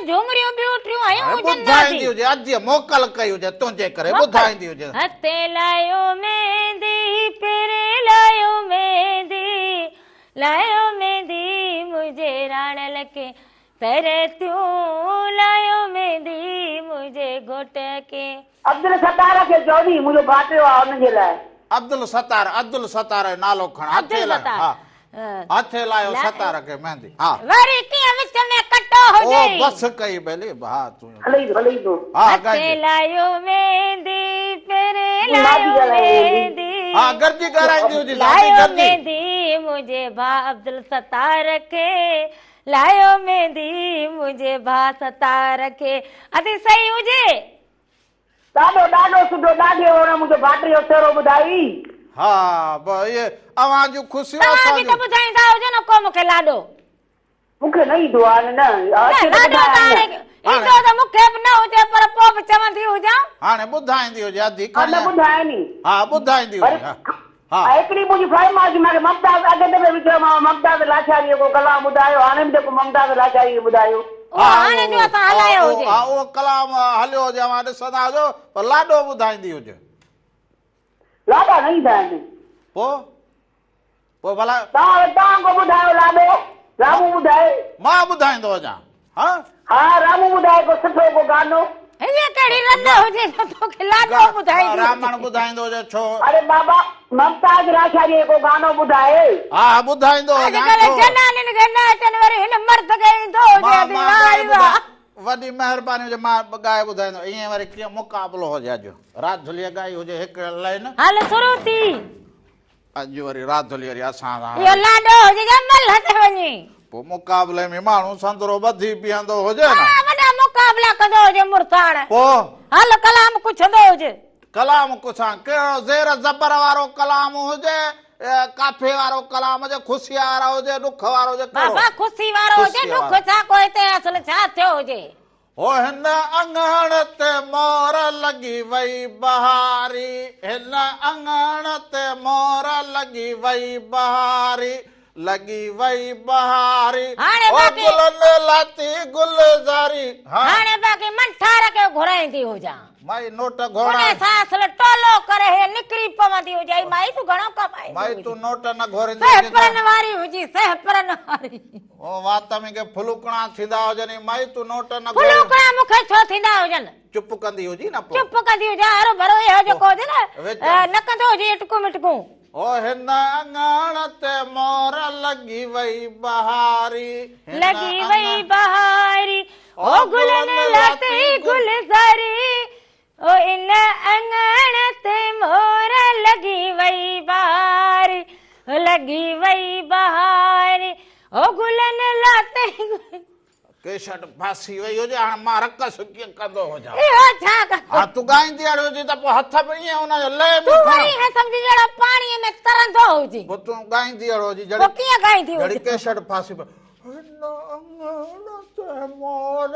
झुमरियूं ॿियूं आयूं ॿुधाईंदी हुजे अॼु मोकल कई हुजे तुंहिंजे करे ॿुधाईंदी हुजे हथे लायो मेहंदी पेरे लायो मेहंदी मुझे राणल के पर तूं लायो मेहंदी मुझे घोट के अब्दुल सत्तार खे चवंदी मुंहिंजो भाटियो आहे हुनजे लाइ अब्दुल सत्तार नालो खण हथे लायो सतार खे मेहंदी हा वरी कीअं विच में कटो हुजे ओ बस कई भली हा तूं हले तो हा हथे लायो मेहंदी पेरे लायो मेहंदी हा गरजी कराईंदी हुजे लायो मेहंदी मुझे भा अब्दुल सत्तार के लायो मेहंदी मुझे भा सत्तार के अति सही हुजे ॾाढो सुठो ॾाढो मुंहिंजो भाटियो थोरो ॿुधाई हा ये आवाज खुशी तव्हां बि त ॿुधाईंदा हुजो न को मूंखे लाॾो मूंखे न ईंदो आहे न ईंदो त मूंखे बि न हुजे पर पोइ बि चवंदी हुजां हाणे ॿुधाईंदी हुजे अधी न ॿुधाए नी हा ॿुधाईंदी हुजे हा हिकिड़ी मुंहिंजी फरमाइश मूंखे ममताज़ अॻे दफ़े बि चयो मां ममताज़ लाचारीअ को कलाम ॿुधायो हाणे बि जेको ममताज़ लाचारीअ ॿुधायो हाणे जो असां हलायो हुजे हा उहो कलाम हलियो हुजे मां ॾिसंदा हुजो पर लाॾो ॿुधाईंदी हुजे लाॾा न ईंदा आहिनि पोइ भला तव्हां को ॿुधायो लाॾो रामू ॿुधाए मां ॿुधाईंदो हुजां हा रामू ॿुधाए को सुठो को गानो हीअ कहिड़ी रंग हुजे तोखे लाॾो ॿुधाईंदी रामण ॿुधाईंदो हुजे छो अरे बाबा ममताज लाचारीअ को गानो ॿुधाए हा ॿुधाईंदो अॼुकल्ह जनानियुनि खे न अचनि वरी हिन मर्द खे ईंदो हुजे वॾी महिरबानी हुजे मां ॻाए ॿुधाईंदो ईअं वरी कीअं मुक़ाबिलो हुजे अॼु राति धुलीअ ॻाई हुजे हिकु लाइन हल शुरू थी अॼु वरी राति धुली वरी असां इहो लाॾो हुजे जमल हथे वञी पोइ मुक़ाबले में माण्हू संदरो ॿधी पीअंदो हुजे न वॾा मुक़ाबला कंदो हुजे मुर्ताड़ पोइ हल कलाम पुछंदो हुजे कलाम कुझु कहिड़ो ज़ेर ज़बर वारो कलाम हुजे काफे वारो कलाम हुजे ख़ुशी वारो हुजे ॾुख वारो हुजे बाबा ख़ुशी वारो हुजे ॾुख छा कोई ते असल छा थियो हुजे ओ हिन अंगण ते मोर लॻी वई बहारी हिन अंगण ते मोर लॻी वई बहारी लॻी वई बहारी हाणे ओ गुलनि लाती गुलज़ारी हाणे बाक़ी हुजां माई नोट घोड़ा उन सास टोलो करे हे निकरी पवंदी हुजाई माई तू घणो कमाई माई तू नोट न घोरे सहपरन वारी हुजी सहपरन वारी ओ वात में के फुलुकणा थींदा हुजनि माई तू नोट न घोरे फुलुकणा मूंखे छो थींदा हुजनि चुप कंदी हुजी न पो चुप कंदी हुजां हरो भरो इहो जेको हुजे न कंदो हुजे इटकू मिटकू ओ हिन अंगण ते मोर लगी वई बहारी लगी वई बहारी ओ गुलन लाते गुलजारी ओ इन अंगण ते मोर लगी वई बहारी लगी वई बहारी ओ गुलन लाते केशट फासी वई हुजे हाणे मां रकस कीअं कंदो हुजां इहो छा कर हा तू गाईंदी अड़ हुजे त पोइ हथ बि ईअं हुनजो लय तू वरी है समझी जड़ा पाणी में तरंदो हुजी पोइ तूं गाईंदी अड़ हुजी पोइ कीअं गाईंदी जड़ी हुजी केशट फासी हिन अंगण ते मोर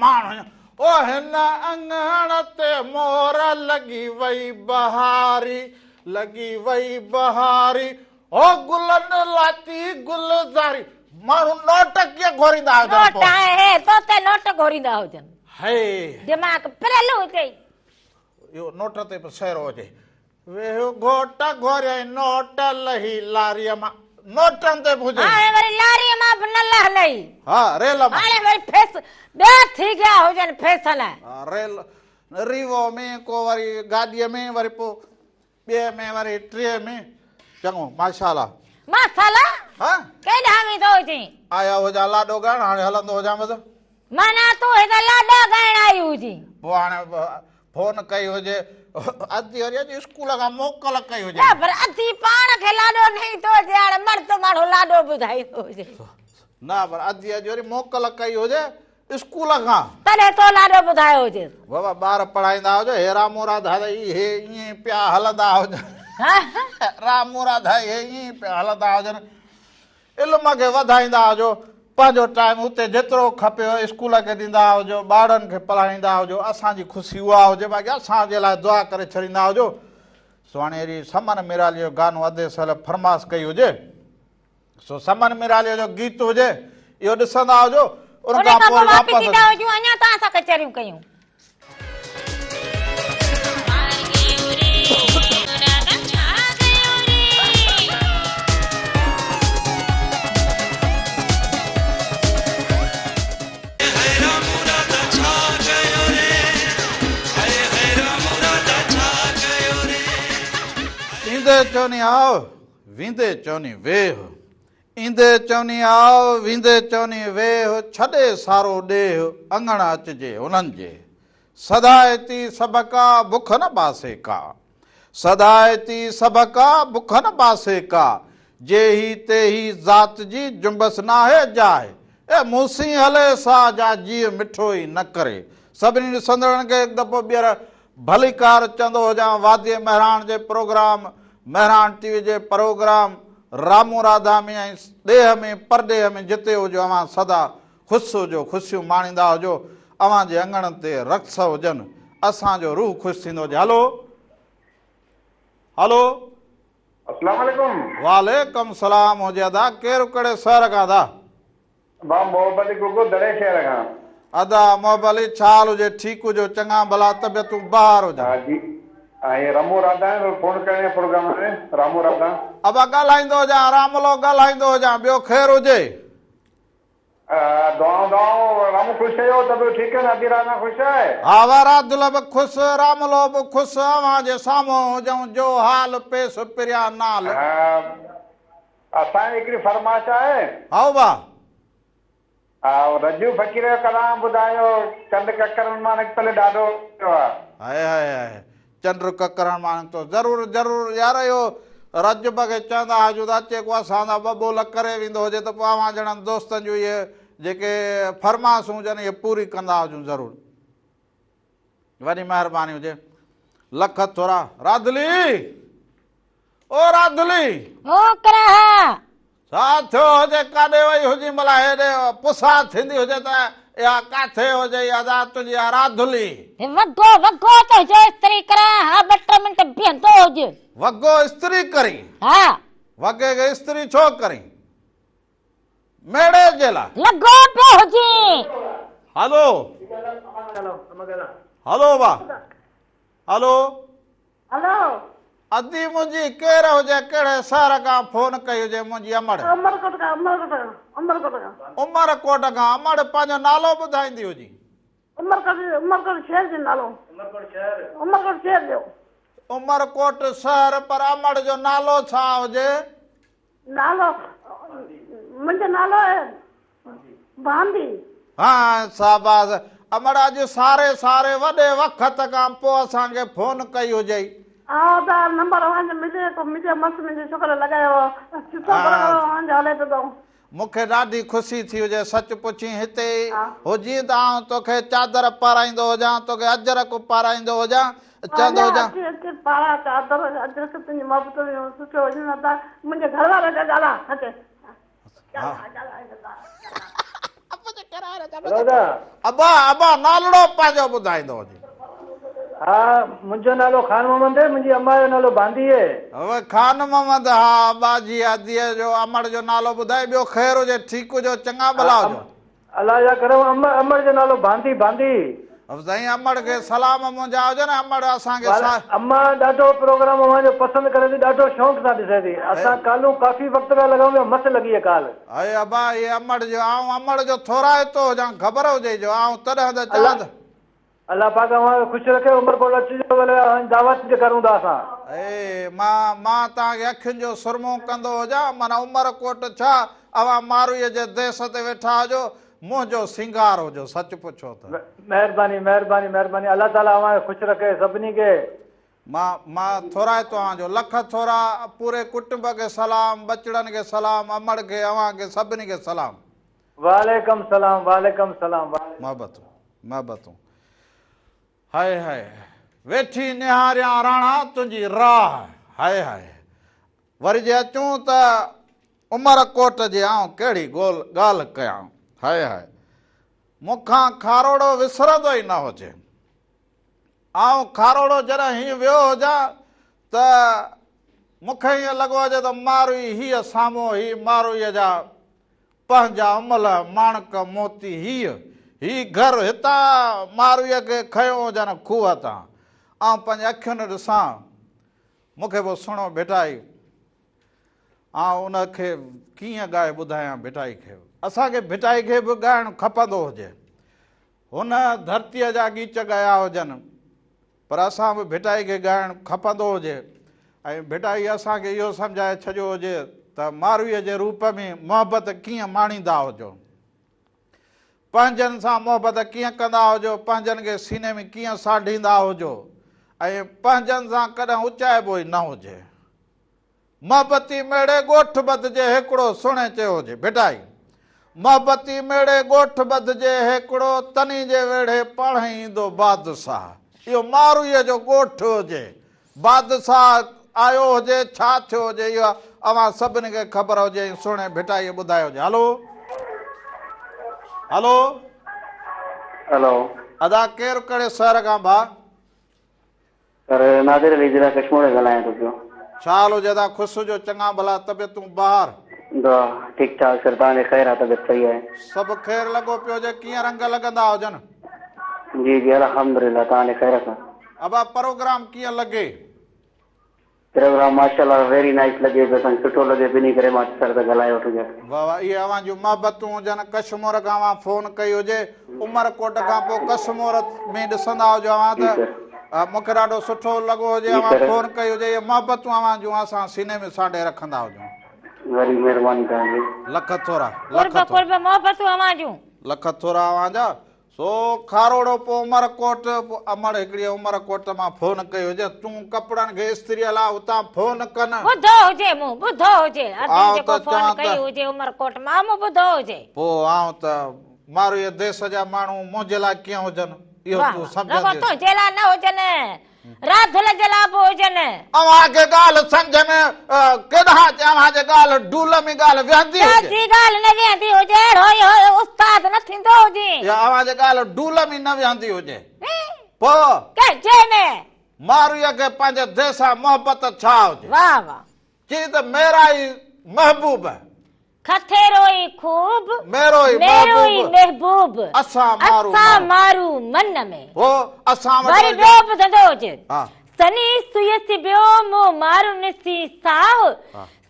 माण्हू ओ हिन अंगण ते मोर लगी वई बहारी लगी वई बहारी ओ गुलन लाती गुलजारी माण्हू नोट कीअं घोरींदा हुजनि नोट आहे तो ते नोट घोरींदा हुजनि हे दिमाग़ पिरल हुजे इहो नोट ते बि सहरो हुजे वेहो घोट घोरिया नोट लही लारीअ मां नोटनि ते बि हुजे हाणे वरी लारीअ मां बि न लहलई हा रेल मां हाणे वरी फेस ॿिया थी गया हुजनि फैसल हा, रेल रीवो में को वरी गाॾीअ में वरी पोइ ॿिए में वरी टे में चङो माशाल्लाह मसाला हा केॾां वेंदो हुजे आया हुजां लाॾो ॻाइण हाणे हलंदो हुजां बस माना तूं हिते लाॾा ॻाइण आई हुजी पोइ हाणे फोन कई हुजे अधी वरी अॼु स्कूल खां मोकल कई हुजे न पर अधी पाण खे लाॾो नहीं थो हुजे हाणे मर्द माण्हू लाॾो ॿुधाईंदो हुजे न पर अधी अॼु वरी मोकल कई हुजे स्कूल खां तॾहिं तो लाॾो ॿुधायो हुजे बाबा ॿार पढ़ाईंदा हुजो हे राम मुराद हे ईअं पिया हलंदा हुजनि राम मुराद हे ईअं पिया हलंदा हुजनि इल्म खे वधाईंदा हुजो पंहिंजो टाइम उते जेतिरो खपे स्कूल खे ॾींदा हुजो ॿारनि खे पढ़ाईंदा हुजो असांजी ख़ुशी उहा हुजे बाक़ी असांजे लाइ दुआ करे छॾींदा हुजो सो हाणे अहिड़ी समन मिराली जो गानो अधे साल फरमाश कई हुजे सो समन मिरालीअ जो गीत हुजे इहो ॾिसंदा हुजो उन खां पोइ वापसि अञा तव्हां सां कचहरियूं कयूं ईंदे चवनी आओ वींदे चवनी वेह ईंदे चवनी आओ वींदे चवनी वेह छॾे सारो ॾेह अंगण अचिजे उन्हनि जे सदायती सभ का बुख न बासे का सदायती सभ का बुख न बासे का जे ही ते ही ज़ात जी जुंबस नाहे जाए ए मूसी हले सा जा जीअ मिठो ई न करे सभिनी ॾिसंदड़नि खे हिकु दफ़ो ॿीहर भलीकार चवंदो हुजां वादीअ महिराण जे प्रोग्राम महिराण टीवी जे प्रोग्राम रामू राधा में ऐं ॾेह में परॾेह में जिते हुजो अवां सदा ख़ुशि हुजो ख़ुशियूं माणींदा हुजो अवां जे अंगण ते रक्स हुजनि असांजो रूह ख़ुशि थींदो हुजे हलो हलो अस्सलाम वालेकुम वालेकुम सलाम हुजे अदा केरु कहिड़े शहर खां अदा मां मोहब्बत गुगो दड़े शहर खां अदा मोहबली छाल हुजे ठीकु हुजो चङा भला तबियतूं ॿार हुजनि हा जी ये रामू राधा फोन करने प्रोग्राम में रामू राधा अब ॻाल्हाईंदो हुजां रामलो ॻाल्हाईंदो हुजां ॿियो ख़ैरु हुजे दुआऊं रामू ख़ुशि आहियो तबियत ठीकु आहे अधी राधा ख़ुशि आहे हा वारा दिल बि ख़ुशि रामलो बि ख़ुशि अवां जे साम्हूं हुजऊं जो हाल पेश पिरिया नाल असांजी हिकिड़ी फरमाइश आहे हाउ बा रजू फ़कीर जो कलाम ॿुधायो चंद ककरनि मां निकितल ॾाढो हाय हाय हाय चंड ककरण माण्हू तो ज़रूरु ज़रूरु यार इहो रजब खे चवंदा हुजो त अचे को असां सां ॿ ॿोल करे वेंदो हुजे त पोइ अवां ॼणनि दोस्तनि जूं इहे जेके फरमाइशूं हुजनि इहे पूरी कंदा हुजूं ज़रूरु वॾी महिरबानी हुजे लख थोरा राधली ओ राधली छा थियो हुजे काॾे वई हुजी भला हेॾे पुसा थींदी हुजे त या काथे हुजे अदा तुंहिंजी राधुली वॻो वॻो त जो इस्त्री करा हा 2 मिंट बीहंदो हुजे वॻो इस्त्री करी हा वॻे खे इस्त्री छो करी मेड़े जे लाइ लॻो पियो हुजे हलो हलो बा हलो हेलो अदी मुंहिंजी केरु हुजे कहिड़े शहर खां फोन कई हुजे मुंहिंजी अमड़ अमरकोट का अमरकोट का उमरकोट खां अमड़ पंहिंजो नालो ॿुधाईंदी हुजी उमरकोट शहर जो नालो उमरकोट शहर जो उमरकोट शहर पर अमड़ जो नालो छा हुजे नालो मुंहिंजो नालो आहे बांदी हा शाबाश अमड़ अॼु सारे वॾे वक़्त खां पोइ असांखे फोन कई हुजे हा त नंबर वहां मिले तो मुझे मस्त मुझे शुक्र लगायो वहां हले तो मूंखे ॾाढी ख़ुशी थी हुजे सच पुछी हिते हुजी त आउं तोखे चादर पाराईंदो हुजां तोखे अजरक पाराईंदो हुजां चवंदो हुजां पारा चादर अजरक तुंहिंजी मोहबत सुठो हुजे न त मुंहिंजे घर वारे खे ॻाल्हा हटे अबा अबा नालड़ो पंहिंजो ॿुधाईंदो हुजे हा मुंहिंजो नालो खान मोहम्मद आहे मुंहिंजी अम्मा जो नालो बांदी आहे હવે ખાન મોહમ્મદ હા બાજી આદીએ જો અમર જો નાલો ॿुधाए ॿियो ख़ैर हुजे ठीक हुजो चङा भला हुजो अलाह जा करम अमर जो नालो बांदी बांदी अब साईं अमर खे सलाम मुंहिंजा हुजनि अमर असांखे अम्मा ॾाढो प्रोग्राम मुंहिंजो पसंदि करे थी ॾाढो शौक़ सां ॾिसे थी असां कालू काफ़ी वक़्त खां लॻाऊं मस्तु लॻी आहे काल अरे अबा ये अमर जो आऊं अमर जो थोराए तो हुजां ख़बर हुजे जो आऊं तॾहिं त चवां त अल्लाह पाक अव्हां ख़ुशि रखे उमरकोट अचिजो भले दावत करूं था असां मां तव्हांखे अखियुनि जो सुरमो कंदो हुजां माना उमरकोट छा अवां मारूअ जे देस ते वेठा हुजो मुंहिंजो सिंगार हुजो सच पुछो त महिरबानी महिरबानी महिरबानी अल्लाह ताला अव्हां ख़ुशि रखे सभिनी खे मां थोराए तो आजो लख थोरा पूरे कुटुंब के सलाम बचड़न के सलाम अमड़ के अवां के सभिनी के सलाम वालेकुम सलाम मोहब्बतूं हाय हाय वेठी निहारिया राणा तुंहिंजी राह हाय हाय वरी जे अचूं त उमरकोट जे आऊं कहिड़ी ॻाल्हि कयां हाय हाय मूंखां खारोड़ो विसरंदो ई न हुजे आऊं खारोड़ो जॾहिं हीअं वियो हुजां त मूंखे ईअं लॻो हुजे त मारूई हीअ साम्हूं हीअ मारूईअ जा पंहिंजा अमल माणक मोती ही घर हितां मारूअ खे खयो हुजनि खूह तां ऐं पंहिंजी अखियुनि ॾिसां मूंखे पोइ सुहिणो भिटाई ऐं उनखे कीअं ॻाए ॿुधायां भिटाई खे असांखे भिटाई खे बि ॻाइणु खपंदो हुजे हुन धरतीअ जा गीच ॻाया हुजनि पर असां बि भिटाई खे ॻाइणु खपंदो हुजे ऐं भिटाई असांखे इहो सम्झाए छॾियो हुजे त मारूअ जे रूप में मोहबत कीअं माणींदा हुजो पंहिंजनि सां मोहबत कीअं कंदा हुजो पंहिंजनि खे सीने में कीअं साढ़ींदा हुजो ऐं पंहिंजनि सां कॾहिं उचाइबो ई न हुजे मोहबती मेड़े ॻोठ ॿधिजे हिकिड़ो सुणे चयो हुजे भिटाई मोहबती मेड़े ॻोठ ॿधिजे हिकिड़ो तनी जे वेड़े पाण ईंदो बादशाह इहो मारूअ जो ॻोठ हुजे बादशाह आयो हुजे छा थियो हुजे इहो अवां सभिनी खे ख़बर हुजे सुणे भिटाई ॿुधायो हुजे हलो हेलो हेलो अदा केरु कहिड़े शहर खां भा सर नादिर अली जिला कश्मीर ॻाल्हायां थो पियो छा हाल हुजे अदा ख़ुशि हुजो चङा भला तबियतूं ॿाहिरि ठीकु ठाक सर तव्हांजे ख़ैर आहे तबियत सही आहे सभु ख़ैर लॻो पियो हुजे कीअं रंग लॻंदा हुजनि जी जी अल्हम्दुलिल्लाह तव्हांजे ख़ैर सां अबा प्रोग्राम कीअं लॻे प्रोग्राम माशाल्लाह वेरी नाइस लॻे पियो असांखे सुठो लॻे ॿिन्ही करे मां सर सां ॻाल्हाए वठूं वाह वाह इहे अवां जूं मोहबतूं हुजनि कश्मीर खां अवां फोन कई हुजे उमरकोट खां पोइ कश्मीर में ॾिसंदा हुजो अवां त मूंखे ॾाढो सुठो लॻो हुजे अवां फोन कई हुजे इहे मोहबतूं अवां जूं असां सीने में साड़े रखंदा हुजूं वरी महिरबानी तव्हांजी लख थोरा मोहबतूं अवां जूं लख थोरा अवां जा सो खारोड़ो पोइ उमरकोट अमड़ हिकिड़ी उमरकोट मां फोन कई हुजे तूं कपिड़नि खे इस्त्री हला उतां फोन कनि ॿुधो हुजे मूं ॿुधो हुजे जेको फोन कई हुजे उमरकोट मां मूं ॿुधो हुजे पोइ आऊं त मारूअ देश जा माण्हू मुंहिंजे लाइ कीअं हुजनि इहो तूं सम्झंदी तुंहिंजे लाइ न हुजनि राधल जे लाइ बि हुजनि अव्हांखे ॻाल्हि सम्झ में केॾांहुं अव्हांजे ॻाल्हि डूल में ॻाल्हि विहंदी हुजे ॻाल्हि न विहंदी हुजे अहिड़ो उस्ताद न थींदो हुजे या अव्हांजे ॻाल्हि डूल में न विहंदी हुजे पोइ कंहिंजे में मारूअ खे पंहिंजे देश सां मोहबत छा हुजे वाह वाह चई त मेरा ई महबूब खथेरोई खूब मेरोई मेरोई महबूब असां मारू मन में वो असां वरी ॿियो बि धंधो हुजे हा सनी सुयसि ॿियो मूं मारू निसी साहु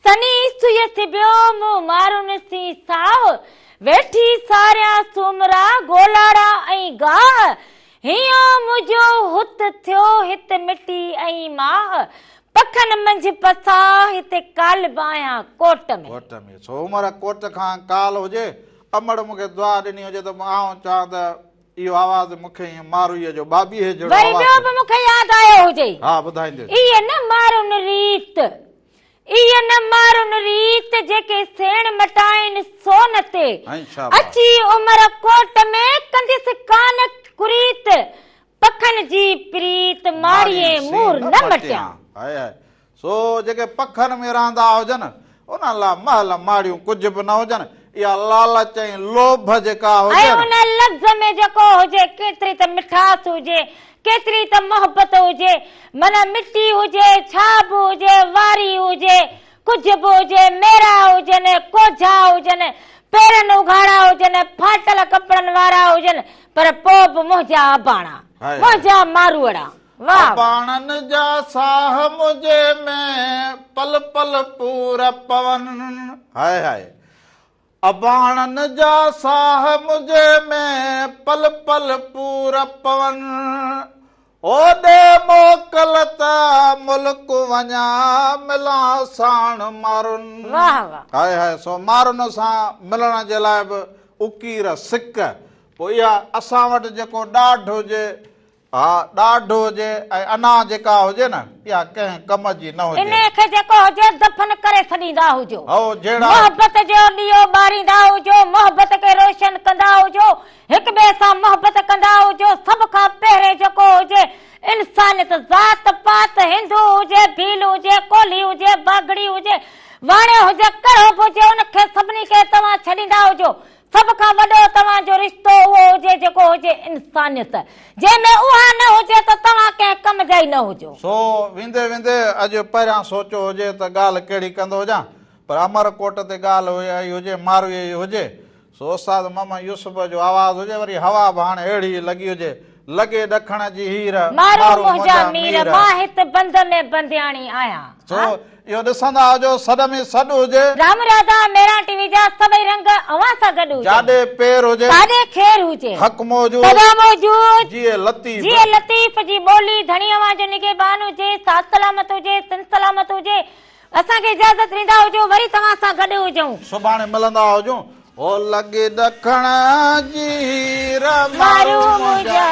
सनी सुयसि ॿियो मूं मारू निसी साहु वेठी सारिया सुमरा गोलाड़ा ऐं गाह हियो मुंहिंजो हुत थियो हित मिटी ऐं माह पखन मंझि पसा हिते काल बाया कोट में सो उमर कोट खां काल हुजे अमड़ मूंखे दुआ ॾिनी हुजे त मां चवां त इहो आवाज़ मूंखे मारूअ जो बाबीअ जो वरी ॿियो बि मूंखे यादि आयो हुजे हा ॿुधाईंदे इहे न मारुन रीत इहे न मारुन रीत जेके सेण मटाइनि सोन ते अची उमर कोट में कंदिस कान कुरीत पखन जी प्रीत मारिए मूर न मटिया हाय हाय सो जेके पखन में रहंदा हुजनि उन्हनि लाइ महल माड़ियूं कुझु बि न हुजनि इहा लालच ऐं लोभ जेका हुजे उन लफ़्ज़ में जेको हुजे केतिरी त मिठास हुजे केतिरी त मोहबत हुजे माना मिटी हुजे छाब हुजे वारी हुजे कुझु बि हुजे मेरा हुजनि कोझा हुजनि पेरनि उघाड़ा हुजनि फाटल कपिड़नि वारा हुजनि पर पोइ बि मुंहिंजा अबाणा मुंहिंजा मारूअड़ा बाणन जा साह मुझे में पल पल पूरा पवन हाय हाय अबाणन जा साह मुझे में पल पल पूरा पवन ओडे मोकलता मुल्क वञा मिला साण मारुन हाय हाय सो मारुन सां मिलण जे लाइ बि उकीर सिक पोइ इहा असां वटि जेको ॾाढ हुजे हा ॾाढो हुजे ऐं अना जेका हुजे न इहा कंहिं कम जी न हुजे इनखे जेको हुजे दफन करे छॾींदा हुजो जहिड़ा मोहबत जो ॾीओ ॿारींदा हुजो मोहबत खे रोशन कंदा हुजो हिक ॿिए सां मोहबत कंदा हुजो सभ खां पहिरें जेको हुजे इंसानियत ज़ात पात हिंदू हुजे भील हुजे कोली हुजे बागड़ी हुजे वाणे हुजे कड़ो हुजे उनखे सभिनी खे तव्हां छॾींदा हुजो सभ खां वॾो तव्हांजो रिश्तो उहो हुजे जेको हुजे इंसानियत जंहिंमें उहा न हुजे त तव्हां कंहिं कम जा ई न हुजो सो वेंदे वेंदे अॼु पहिरियां सोचियो हुजे त ॻाल्हि कहिड़ी कंदो हुजां पर अमरकोट ते ॻाल्हि आई हुजे मारूअ जी हुजे सो उस्ताद मोहम्मद यूसुफ जो आवाज़ हुजे वरी हवा बि हाणे अहिड़ी लॻी हुजे लॻे ॾखण जी हीर मारो मुंहिंजा मीर मां हिते बंद में बंदियाणी आहियां सो इहो ॾिसंदा हुजो सॾ में सॾ हुजे राम राधा मेरा टीवी जा सभई रंग अवां सां गॾु हुजे जाॾे पेर हुजे काॾे खेर हुजे हक़ मौजूद सदा मौजूद जीअं लतीफ़ जी ॿोली धणी अवां जो निगहबान हुजे साथ सलामत हुजे सिंध सलामत हुजे असांखे इजाज़त ॾींदा हुजो वरी तव्हां सां गॾु हुजूं सुभाणे मिलंदा हुजूं ओ लॻे ॾखण जी हीर मारू मुंहिंजा